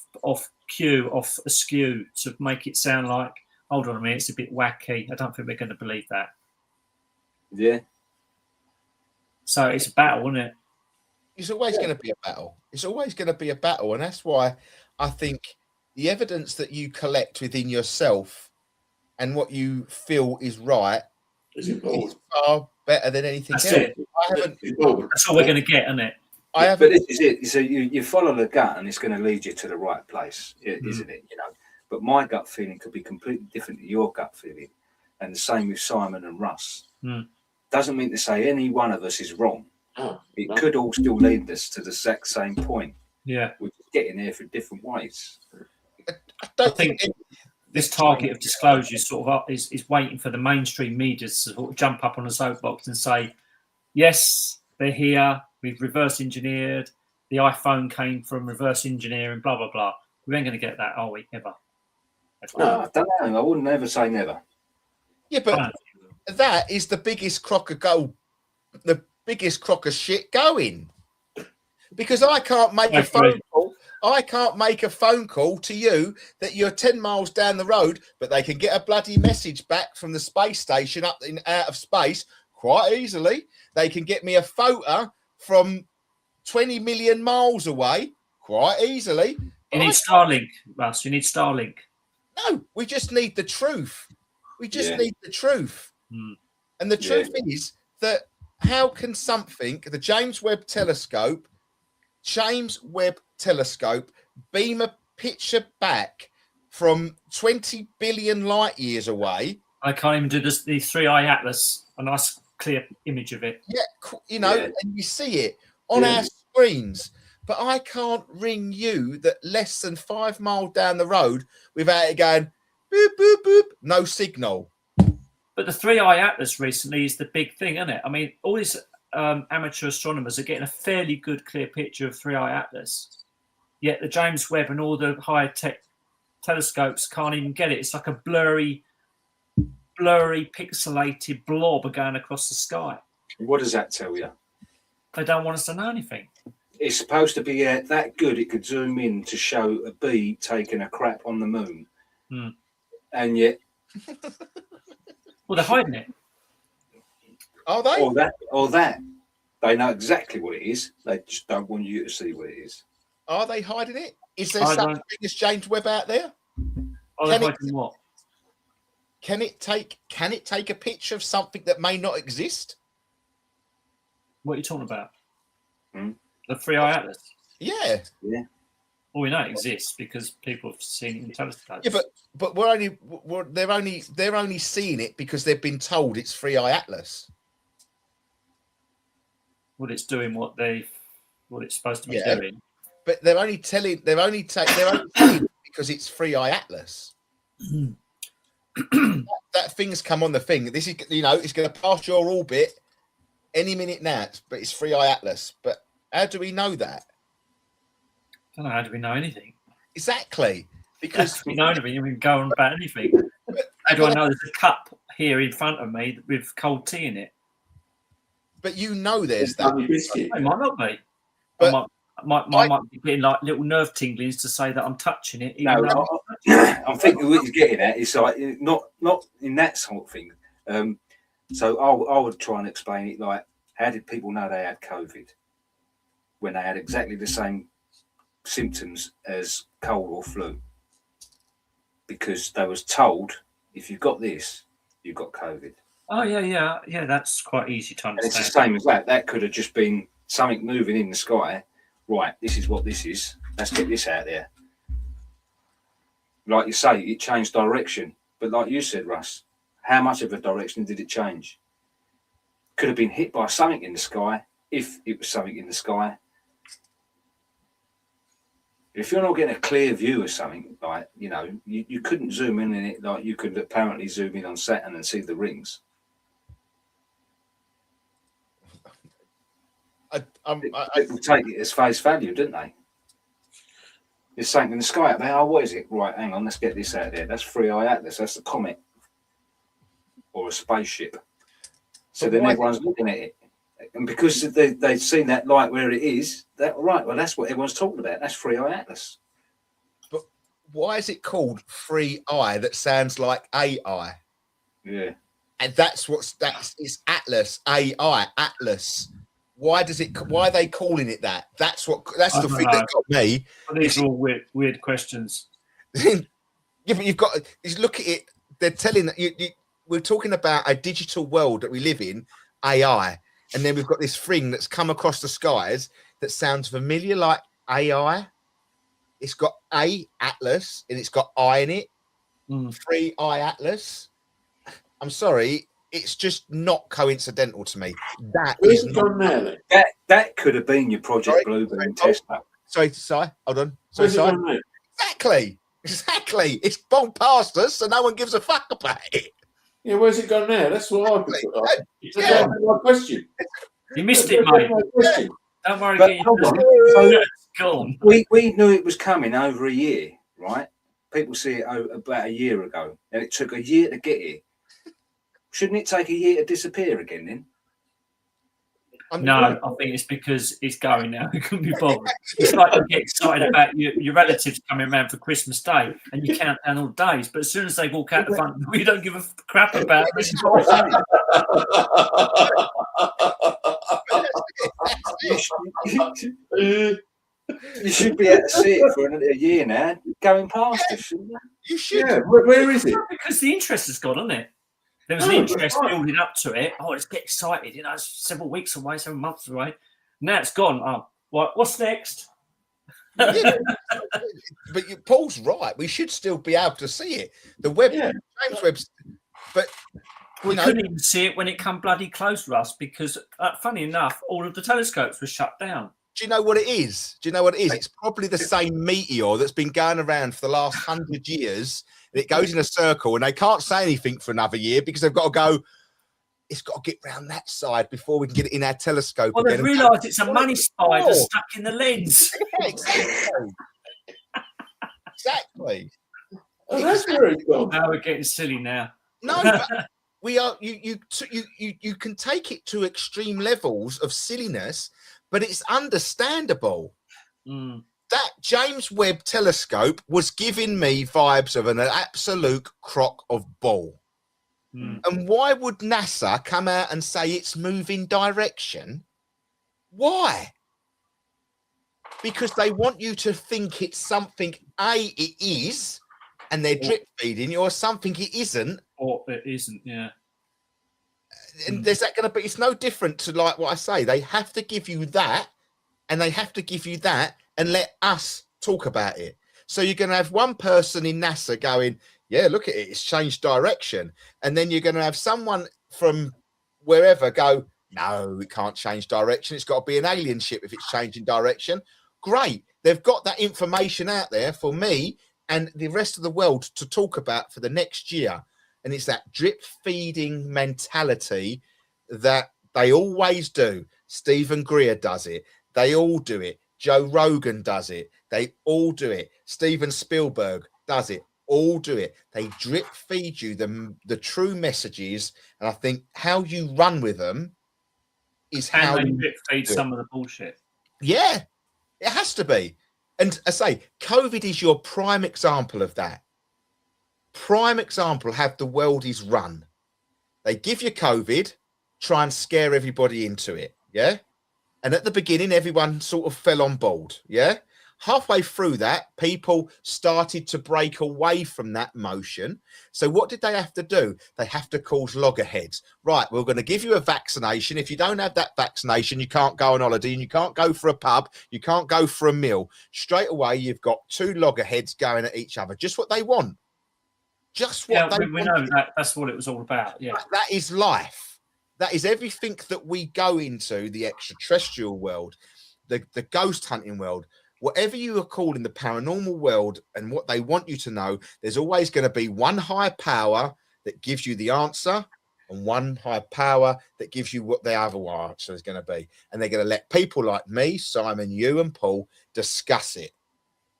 [SPEAKER 3] askew to make it sound like, hold on a minute, it's a bit wacky. I don't think we're going to believe that.
[SPEAKER 4] Yeah.
[SPEAKER 3] So it's a battle, isn't it?
[SPEAKER 1] It's always going to be a battle. It's always going to be a battle. And that's why I think the evidence that you collect within yourself and what you feel is right is far better than anything else.
[SPEAKER 3] It. That's all we're going to get, isn't it?
[SPEAKER 4] But this is it. So you follow the gut and it's going to lead you to the right place, isn't it? But my gut feeling could be completely different to your gut feeling. And the same with Simon and Russ.
[SPEAKER 3] Mm.
[SPEAKER 4] Doesn't mean to say any one of us is wrong.
[SPEAKER 2] Oh,
[SPEAKER 4] it could all still lead us to the exact same point.
[SPEAKER 3] Yeah.
[SPEAKER 4] We're just getting there for different ways.
[SPEAKER 3] I think this target of disclosure is waiting for the mainstream media to sort of jump up on a soapbox and say, yes, they're here, we've reverse engineered, the iPhone came from reverse engineering, blah, blah, blah. We ain't going to get that, are we, ever?
[SPEAKER 4] I don't know. I wouldn't ever say never.
[SPEAKER 1] Yeah, but that is the biggest crock of gold, the biggest crock of shit going. Because I can't make a phone call. I can't make a phone call to you that you're 10 miles down the road, but they can get a bloody message back from the space station out of space quite easily. They can get me a photo from 20 million miles away quite easily.
[SPEAKER 3] You need Starlink, Russ. You need Starlink.
[SPEAKER 1] No, we just need the truth. We just need the truth. And the truth is that how can something, the James Webb Telescope, beam a picture back from 20 billion light years away?
[SPEAKER 3] I can't even do this, the 3i Atlas, a nice clear image of it.
[SPEAKER 1] Yeah, and you see it on our screens. But I can't ring you that less than 5 miles down the road without it going boop, boop, boop, no signal.
[SPEAKER 3] But the 3i Atlas recently is the big thing, isn't it? I mean, all these amateur astronomers are getting a fairly good, clear picture of 3i Atlas. Yet the James Webb and all the high-tech telescopes can't even get it. It's like a blurry, pixelated blob going across the sky.
[SPEAKER 4] What does that tell you?
[SPEAKER 3] They don't want us to know anything.
[SPEAKER 4] It's supposed to be that good it could zoom in to show a bee taking a crap on the moon. And yet...
[SPEAKER 3] Well, they're hiding it.
[SPEAKER 1] Are they?
[SPEAKER 4] Or that. They know exactly what it is. They just don't want you to see what it is.
[SPEAKER 1] Are they hiding it? Is there such a thing as James Webb out there?
[SPEAKER 3] Are they hiding what?
[SPEAKER 1] Can it take a picture of something that may not exist?
[SPEAKER 3] What are you talking about? The 3i Atlas?
[SPEAKER 1] Yeah.
[SPEAKER 3] Well, we know it exists because people have seen it in telescopes.
[SPEAKER 1] Yeah, but they're only seeing it because they've been told it's 3i Atlas.
[SPEAKER 3] Well, it's doing what it's supposed to be doing.
[SPEAKER 1] But they're only telling it because it's 3i Atlas. That thing's come on the thing. This is, it's going to pass your orbit any minute now, but it's 3i Atlas. But how do we know that?
[SPEAKER 3] I don't know. How do we know anything?
[SPEAKER 1] Exactly. Because
[SPEAKER 3] we know anything. We can go on about anything. How do I know there's a cup here in front of me with cold tea in it?
[SPEAKER 1] But there's that.
[SPEAKER 3] It might not be.
[SPEAKER 1] But
[SPEAKER 3] I might be getting like little nerve tinglings to say that I'm touching it.
[SPEAKER 4] I'm thinking what he's getting at is like not in that sort of thing. So I would try and explain it like, how did people know they had COVID when they had exactly the same symptoms as cold or flu? Because they was told, if you've got this, you've got COVID.
[SPEAKER 3] Oh yeah. That's quite easy to understand.
[SPEAKER 4] And it's the same as that. That could have just been something moving in the sky. Right, this is what this is. Let's get this out there. Like you say, it changed direction. But like you said, Russ, how much of a direction did it change? Could have been hit by something in the sky, if it was something in the sky. If you're not getting a clear view of something, like, you couldn't zoom in it like you could apparently zoom in on Saturn and see the rings. People take it as face value, didn't they? There's something in the sky. What is it? Right, hang on, let's get this out there. That's 3i Atlas. That's a comet or a spaceship. So then everyone's looking at it, and because they've seen that light where it is, that's what everyone's talking about. That's 3i Atlas.
[SPEAKER 1] But why is it called 3i? That sounds like AI.
[SPEAKER 4] Yeah,
[SPEAKER 1] and that's it's Atlas, AI, Atlas. Why are they calling it that? That's the thing that got me.
[SPEAKER 3] These are all weird questions.
[SPEAKER 1] Yeah, but you look at it. They're telling that we're talking about a digital world that we live in, AI, and then we've got this thing that's come across the skies that sounds familiar, like AI. It's got Atlas and it's got I in it. 3i Atlas. I'm sorry. It's just not coincidental to me. That
[SPEAKER 4] could have been your Project Blueberry test.
[SPEAKER 1] Sorry, hold on. Exactly. It's gone past us, so no one gives a fuck about it.
[SPEAKER 2] Yeah, where's it gone now? That's what I've got. My question.
[SPEAKER 3] You missed it, mate. Don't worry.
[SPEAKER 4] But hold on. We knew it was coming over a year, right? people see it about a year ago, and it took a year to get here. Shouldn't it take a year to disappear again then?
[SPEAKER 3] No, I think it's because it's going now. We couldn't be bothered. It's like you get excited about your relatives coming around for Christmas Day and you count down all the days. But as soon as they walk out the front, we don't give a crap about them.
[SPEAKER 4] You should be able to see it for a year now, going past us, shouldn't you?
[SPEAKER 1] You should.
[SPEAKER 2] Yeah, where is it?
[SPEAKER 3] Because the interest has gone, hasn't it? There was an interest building up to it. Oh, let's get excited. You know, it's several weeks away, 7 months away. Now it's gone. Oh, what's next?
[SPEAKER 1] Yeah. But Paul's right. We should still be able to see it. The web, James Webb's, but
[SPEAKER 3] we couldn't even see it when it come bloody close, Russ, because funny enough, all of the telescopes were shut down.
[SPEAKER 1] Do you know what it is? It's probably the same meteor that's been going around for the last 100 years. It goes in a circle and they can't say anything for another year because they've got to go, it's got to get round that side before we can get it in our telescope.
[SPEAKER 3] Well, they've realised it's a money spider stuck in the lens.
[SPEAKER 1] Yeah, exactly. Exactly.
[SPEAKER 2] Oh, that's where it's gone.
[SPEAKER 3] Now we're getting silly now.
[SPEAKER 1] No, but we are. You can take it to extreme levels of silliness, but it's understandable. That James Webb telescope was giving me vibes of an absolute crock of ball. And why would NASA come out and say it's moving direction? Why? Because they want you to think it's something it is, and they're drip feeding you, or something it isn't.
[SPEAKER 3] Or it isn't, yeah.
[SPEAKER 1] And there's that going to be, it's no different to like what I say. They have to give you that, and they have to give you that, and let us talk about it. So you're going to have one person in NASA going, yeah, look at it, it's changed direction. And then you're going to have someone from wherever go, no, it can't change direction. It's got to be an alien ship if it's changing direction. Great. They've got that information out there for me and the rest of the world to talk about for the next year. And it's that drip feeding mentality that they always do. Stephen Greer does it. They all do it. Joe Rogan does it. They all do it. Steven Spielberg does it. All do it. They drip feed you the true messages. And I think how you run with them is how
[SPEAKER 3] you
[SPEAKER 1] you
[SPEAKER 3] drip feed some of the bullshit.
[SPEAKER 1] Yeah, it has to be. And I say, COVID is your prime example of that. Prime example of how the world is run. They give you COVID, try and scare everybody into it. Yeah. And at the beginning, everyone sort of fell on board. Yeah. Halfway through that, people started to break away from that motion. So what did they have to do? They have to cause loggerheads. Right, we're going to give you a vaccination. If you don't have that vaccination, you can't go on holiday and you can't go for a pub. You can't go for a meal. Straight away, you've got two loggerheads going at each other. Just what they want. Just what they want.
[SPEAKER 3] We know that's what it was all about. Yeah,
[SPEAKER 1] that is life. That is everything that we go into, the extraterrestrial world, the ghost hunting world. Whatever you are calling the paranormal world and what they want you to know, there's always going to be one higher power that gives you the answer and one higher power that gives you what the other answer is going to be. And they're going to let people like me, Simon, you and Paul discuss it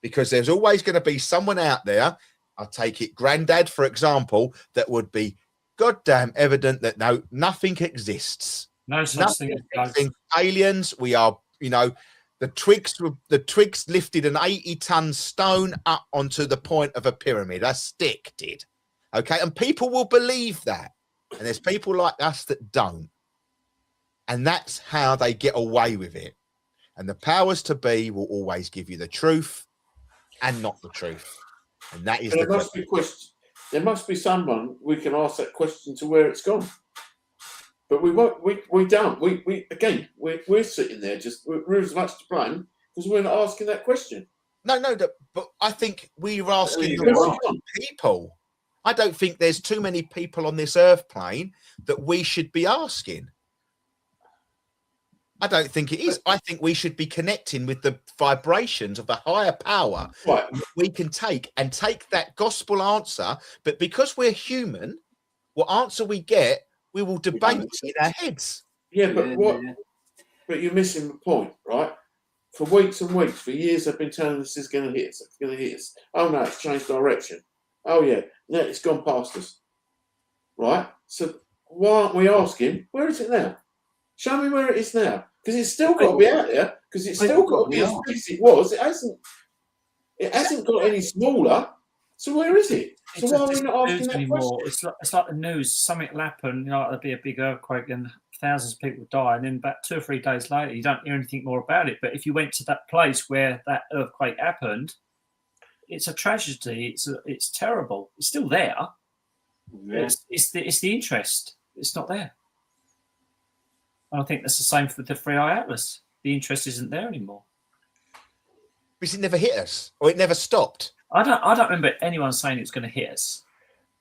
[SPEAKER 1] because there's always going to be someone out there. I'll take it, Grandad, for example, that would be goddamn evident that nothing exists.
[SPEAKER 3] No such thing as
[SPEAKER 1] aliens. We are, the twigs lifted an 80-ton stone up onto the point of a pyramid. A stick did. Okay. And people will believe that. And there's people like us that don't. And that's how they get away with it. And the powers to be will always give you the truth and not the truth. And that is
[SPEAKER 2] there must be someone we can ask that question to where it's gone. But we won't. We don't. We're sitting there we're as much to blame because we're not asking that question.
[SPEAKER 1] No. But I think we're asking the wrong people. I don't think there's too many people on this earth plane that we should be asking. I don't think it is. I think we should be connecting with the vibrations of the higher power
[SPEAKER 2] right.
[SPEAKER 1] We can take that gospel answer. But because we're human, what answer we get, we will debate in our heads.
[SPEAKER 2] Yeah, but but you're missing the point, right? for weeks and weeks, for years, they've been telling us this is going to hit us. It's going to hit us. Oh no, it's changed direction. Oh yeah, no, it's gone past us. Right. So why aren't we asking where is it now? Show me where it is now, because it's still got to be out there. Because it's still got to be as big as it was. It hasn't got any smaller. So where is it? So why are we not asking that
[SPEAKER 3] anymore?
[SPEAKER 2] question?
[SPEAKER 3] It's like the news. Something will happen. There'll be a big earthquake and thousands of people die, and then about 2 or 3 days later, you don't hear anything more about it. But if you went to that place where that earthquake happened, it's a tragedy. It's terrible. It's still there. Yeah. It's the interest. It's not there. And I think that's the same for the 3i Atlas. The interest isn't there anymore.
[SPEAKER 1] Because it never hit us, or it never stopped.
[SPEAKER 3] I don't remember anyone saying it was going to hit us.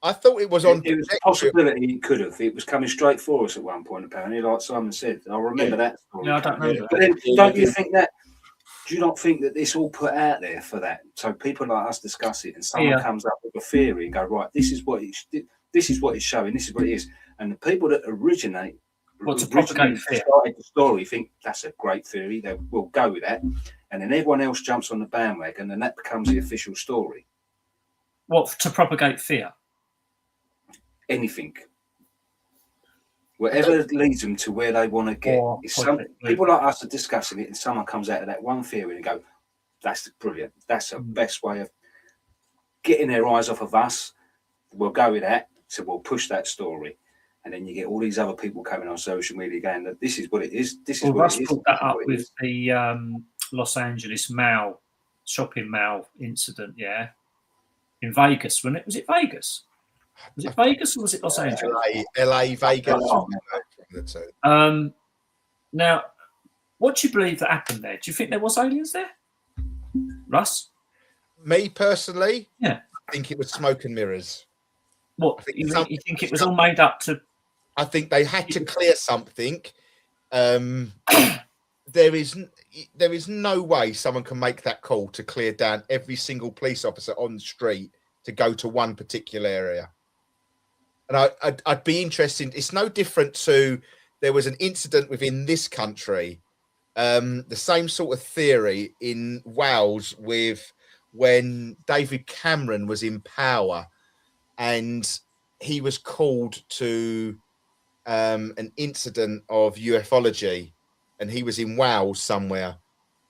[SPEAKER 1] I thought it was on.
[SPEAKER 4] It was a possibility it could have. It was coming straight for us at one point, apparently, like Simon said. I remember that story.
[SPEAKER 3] Yeah, I don't remember.
[SPEAKER 4] But then, don't you think that? Do you not think that this all put out there for that? So people like us discuss it, and someone comes up with a theory and go, right, this is what it's showing. This is what it is, and the people that originate.
[SPEAKER 3] What's a propagate
[SPEAKER 4] started the story, think that's a great theory, they will go with that, and then everyone else jumps on the bandwagon, and that becomes the official story.
[SPEAKER 3] What, to propagate fear?
[SPEAKER 4] Anything, whatever leads them to where they want to get. People like us are discussing it, and someone comes out of that one theory and go, "That's brilliant. That's the best way of getting their eyes off of us." We'll go with that, so we'll push that story. And then you get all these other people coming on social media going that this is what it is. This is what
[SPEAKER 3] Russ
[SPEAKER 4] it is.
[SPEAKER 3] brought that up with the Los Angeles shopping mall incident, yeah, in Vegas, wasn't it? Was it Vegas? Was it Vegas or was it Los Angeles?
[SPEAKER 1] LA, Vegas.
[SPEAKER 3] Now, what do you believe that happened there? Do you think there was aliens there, Russ?
[SPEAKER 1] Me personally,
[SPEAKER 3] yeah,
[SPEAKER 1] I think it was smoke and mirrors.
[SPEAKER 3] What you think it was all made up to?
[SPEAKER 1] I think they had to clear something. There is no way someone can make that call to clear down every single police officer on the street to go to one particular area. And I'd be interested. It's no different to there was an incident within this country, the same sort of theory in Wales with when David Cameron was in power, and he was called to an incident of ufology, and he was in Wales somewhere,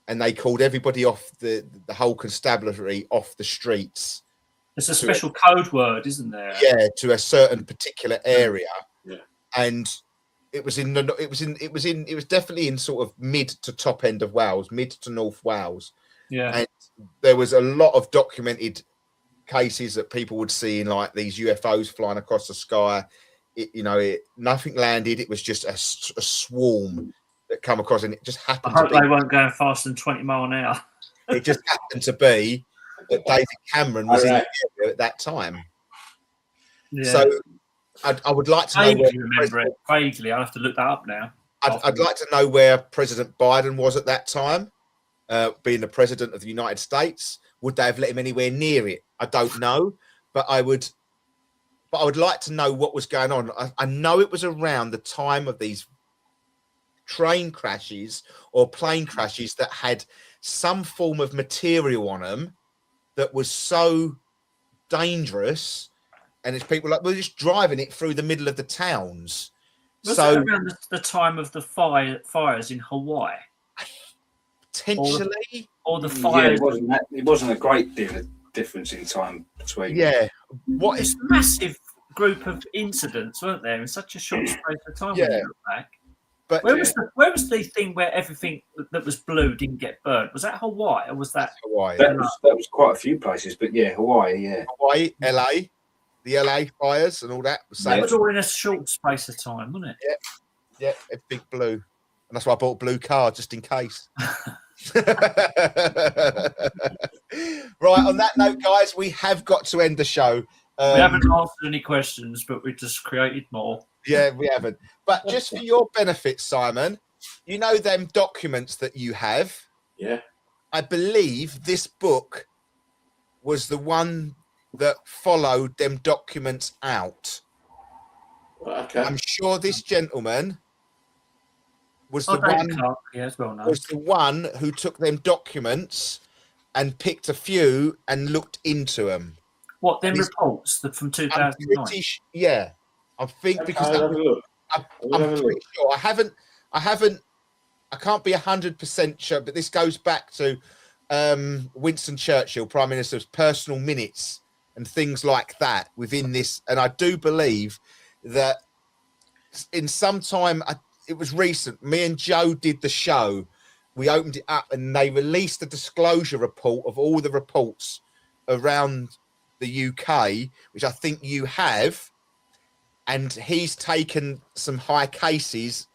[SPEAKER 1] and they called everybody off the whole constabulary off the streets.
[SPEAKER 3] There's a special code word, isn't there?
[SPEAKER 1] Yeah, to a certain particular area.
[SPEAKER 2] Yeah.
[SPEAKER 1] And it was definitely in sort of mid to top end of Wales, mid to North Wales.
[SPEAKER 3] Yeah.
[SPEAKER 1] And there was a lot of documented cases that people would see in like these UFOs flying across the sky. Nothing landed. It was just a swarm that come across, and it just happened.
[SPEAKER 3] I hope they weren't going faster than 20 miles an hour.
[SPEAKER 1] It just happened to be that David Cameron was in the area at that time.
[SPEAKER 3] Yeah.
[SPEAKER 1] So I would like to know.
[SPEAKER 3] Vaguely, I have to look that up now.
[SPEAKER 1] I'd like to know where President Biden was at that time, being the president of the United States. Would they have let him anywhere near it? I don't know, but I would like to know what was going on. I know it was around the time of these train crashes or plane crashes that had some form of material on them that was so dangerous, and it's people like we're just driving it through the middle of the towns.
[SPEAKER 3] Was that around the time of the fires in Hawaii?
[SPEAKER 1] Potentially,
[SPEAKER 3] or the fires.
[SPEAKER 4] Yeah, it wasn't a great deal of difference in time between.
[SPEAKER 1] Yeah,
[SPEAKER 3] what is massive group of incidents, weren't there, in such a short space of time?
[SPEAKER 1] Yeah.
[SPEAKER 3] When you look back.
[SPEAKER 1] But
[SPEAKER 3] where was the thing where everything that was blue didn't get burnt? Was that Hawaii or was that
[SPEAKER 1] Hawaii?
[SPEAKER 4] That was quite a few places, but yeah, Hawaii, yeah.
[SPEAKER 1] Hawaii, LA, the LA fires and all that.
[SPEAKER 3] That was all in a short space of time, wasn't it?
[SPEAKER 1] Yeah, a big blue. And that's why I bought a blue car just in case. Right, on that note, guys, we have got to end the show.
[SPEAKER 3] We haven't answered any questions, but we just created more.
[SPEAKER 1] Yeah, we haven't. But just for your benefit, Simon, you know them documents that you have?
[SPEAKER 2] Yeah.
[SPEAKER 1] I believe this book was the one that followed them documents out.
[SPEAKER 2] Okay.
[SPEAKER 1] I'm sure this gentleman was the
[SPEAKER 3] David
[SPEAKER 1] one.
[SPEAKER 3] Clark, yeah, as well known.
[SPEAKER 1] Was the one who took them documents and picked a few and looked into them.
[SPEAKER 3] What, them reports from 2009?
[SPEAKER 1] British, yeah. I think because
[SPEAKER 2] I'll have a look.
[SPEAKER 1] I'm pretty sure. I can't be 100% sure, but this goes back to Winston Churchill, Prime Minister's personal minutes and things like that within this. And I do believe that in some time, it was recent, me and Joe did the show. We opened it up and they released a disclosure report of all the reports around the UK, which I think you have. And he's taken some high cases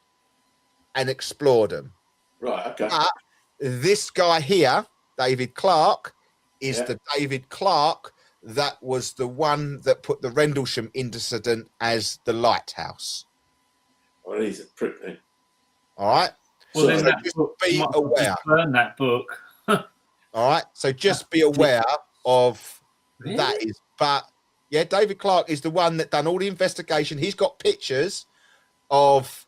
[SPEAKER 1] and explored them.
[SPEAKER 2] Right, okay.
[SPEAKER 1] But this guy here, David Clark, is the David Clark that was the one that put the Rendlesham incident as the lighthouse.
[SPEAKER 2] Well, he's a prick then.
[SPEAKER 1] All right.
[SPEAKER 3] Well,
[SPEAKER 1] so
[SPEAKER 3] then that
[SPEAKER 1] just
[SPEAKER 3] book,
[SPEAKER 1] be aware.
[SPEAKER 3] Burn that book.
[SPEAKER 1] All right. So just be aware of that. But yeah, David Clark is the one that done all the investigation. He's got pictures of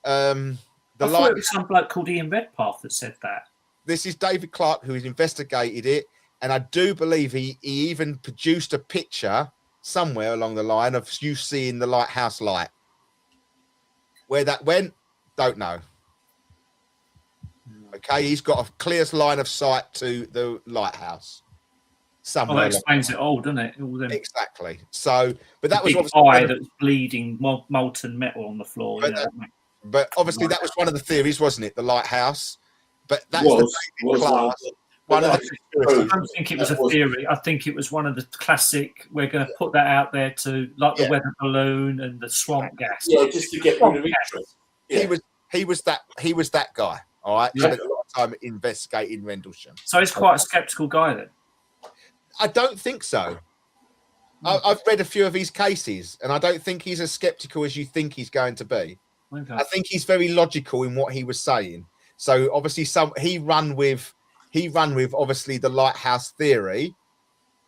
[SPEAKER 1] the
[SPEAKER 3] I thought it was some bloke called Ian Redpath that said that.
[SPEAKER 1] This is David Clark who has investigated it, and I do believe he even produced a picture somewhere along the line of you seeing the lighthouse light. Where that went, don't know. Okay, he's got a clear line of sight to the lighthouse. Somewhere.
[SPEAKER 3] That explains it all, doesn't it? All them
[SPEAKER 1] exactly. So, but that was
[SPEAKER 3] big
[SPEAKER 1] obviously
[SPEAKER 3] eye that was bleeding molten metal on the floor.
[SPEAKER 1] But obviously, that was one of the theories, wasn't it? The lighthouse. But that's
[SPEAKER 2] was
[SPEAKER 1] one of the
[SPEAKER 3] I don't think it was a theory. I think it was one of the classic. We're going to put that out there to like the weather balloon and the swamp gas.
[SPEAKER 2] Yeah, just to get rid of interest. Yeah.
[SPEAKER 1] He was that guy. All right. Spent a lot of time investigating Rendlesham.
[SPEAKER 3] So he's quite a skeptical guy then.
[SPEAKER 1] I don't think so. I've read a few of his cases, and I don't think he's as skeptical as you think he's going to be.
[SPEAKER 3] Okay.
[SPEAKER 1] I think he's very logical in what he was saying. So obviously, he run with obviously the lighthouse theory.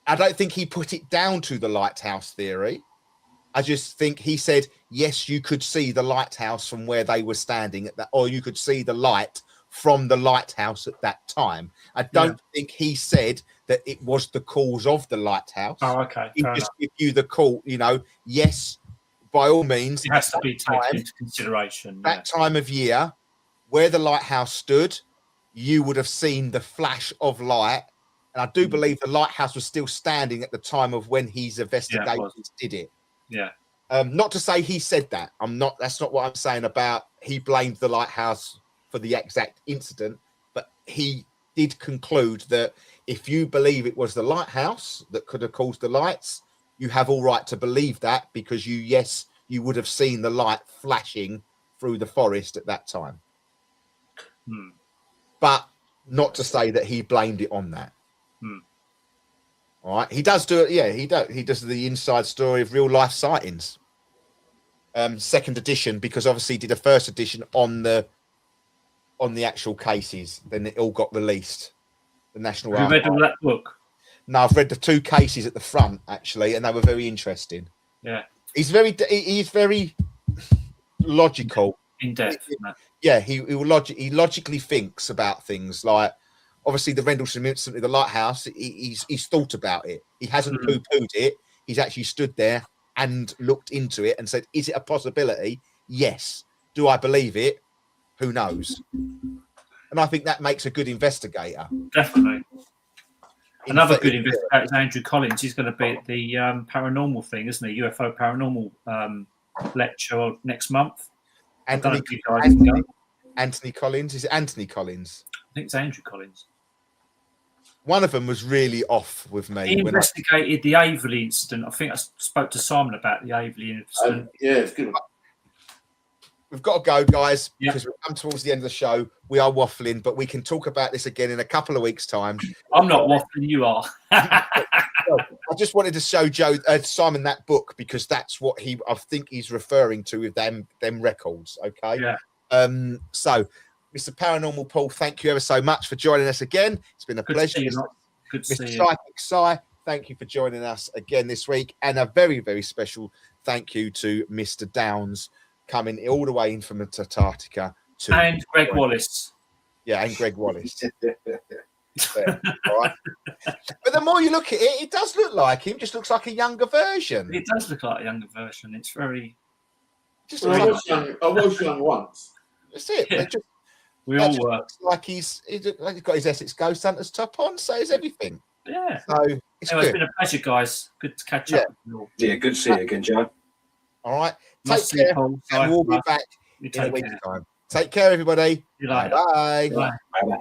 [SPEAKER 1] I don't think he put it down to the lighthouse theory. I just think he said, yes, you could see the lighthouse from where they were standing at that, or you could see the light from the lighthouse at that time. I don't think he said that it was the cause of the lighthouse.
[SPEAKER 3] Oh, okay.
[SPEAKER 1] He just give you the call, yes, by all means.
[SPEAKER 3] It has to be taken into consideration.
[SPEAKER 1] That time of year, where the lighthouse stood, you would have seen the flash of light. And I do believe the lighthouse was still standing at the time of when his investigators did it.
[SPEAKER 3] Yeah.
[SPEAKER 1] Not to say he said that. That's not what I'm saying about he blamed the lighthouse for the exact incident, but he did conclude that if you believe it was the lighthouse that could have caused the lights, you have all right to believe that because you would have seen the light flashing through the forest at that time. But not to say that he blamed it on that. All right, he does do it. Yeah, he does the inside story of real life sightings. Second edition, because obviously he did a first edition on the actual cases. Then it all got released. The National
[SPEAKER 3] Have you read all that book?
[SPEAKER 1] No, I've read the 2 cases at the front actually, and they were very interesting.
[SPEAKER 3] Yeah,
[SPEAKER 1] he's very logical.
[SPEAKER 3] In depth.
[SPEAKER 1] Yeah, he logically thinks about things like obviously the Rendlesham incident, the lighthouse. He's thought about it. He hasn't poo-pooed it. He's actually stood there and looked into it and said, "Is it a possibility? Yes. Do I believe it? Who knows?" And I think that makes a good investigator.
[SPEAKER 3] Definitely. Another good investigator is Andrew Collins. He's going to be at the paranormal thing, isn't he? UFO paranormal lecture next month.
[SPEAKER 1] Anthony Collins. Is it Anthony Collins?
[SPEAKER 3] I think it's Andrew Collins.
[SPEAKER 1] One of them was really off with me.
[SPEAKER 3] He investigated the Averley incident. I think I spoke to Simon about the Averley incident.
[SPEAKER 2] Yeah, it's good.
[SPEAKER 1] We've got to go, guys, because we've come towards the end of the show. We are waffling, but we can talk about this again in a couple of weeks' time.
[SPEAKER 3] I'm not waffling, you are.
[SPEAKER 1] I just wanted to show Simon that book because that's what I think he's referring to with them records. Okay.
[SPEAKER 3] Yeah.
[SPEAKER 1] So, Mr. Paranormal Paul, thank you ever so much for joining us again. It's been a pleasure.
[SPEAKER 3] Good to see you.
[SPEAKER 1] Psychic Si, thank you for joining us again this week, and a very, very special thank you to Mr. Downs coming all the way in from Antarctica
[SPEAKER 3] And Greg Wallace.
[SPEAKER 1] Yeah, and Greg Wallace. There, all right. But the more you look at it, it does look like him. Just looks like a younger version.
[SPEAKER 3] It does look like a younger version. It's very.
[SPEAKER 1] Just
[SPEAKER 2] I
[SPEAKER 1] looks
[SPEAKER 2] was young once.
[SPEAKER 1] that's it.
[SPEAKER 3] Yeah.
[SPEAKER 1] Just,
[SPEAKER 3] We
[SPEAKER 1] that
[SPEAKER 3] all
[SPEAKER 1] just
[SPEAKER 3] were.
[SPEAKER 1] looks like he's got his Essex Ghost Hunters top on. So is everything.
[SPEAKER 3] Yeah.
[SPEAKER 1] So it's
[SPEAKER 3] Anyway, it's
[SPEAKER 1] good.
[SPEAKER 3] been a pleasure, guys. Good to catch up with you all.
[SPEAKER 4] Yeah, good to see you again, Joe.
[SPEAKER 1] All right.
[SPEAKER 3] Must
[SPEAKER 1] Take
[SPEAKER 3] see you,
[SPEAKER 1] care,
[SPEAKER 3] Paul.
[SPEAKER 1] and we'll be
[SPEAKER 3] Russ.
[SPEAKER 1] back
[SPEAKER 3] You
[SPEAKER 1] in a
[SPEAKER 3] take
[SPEAKER 1] week's
[SPEAKER 3] care.
[SPEAKER 1] time. Take care, everybody.
[SPEAKER 3] See you later.
[SPEAKER 1] Bye.
[SPEAKER 3] Bye.
[SPEAKER 4] Bye bye.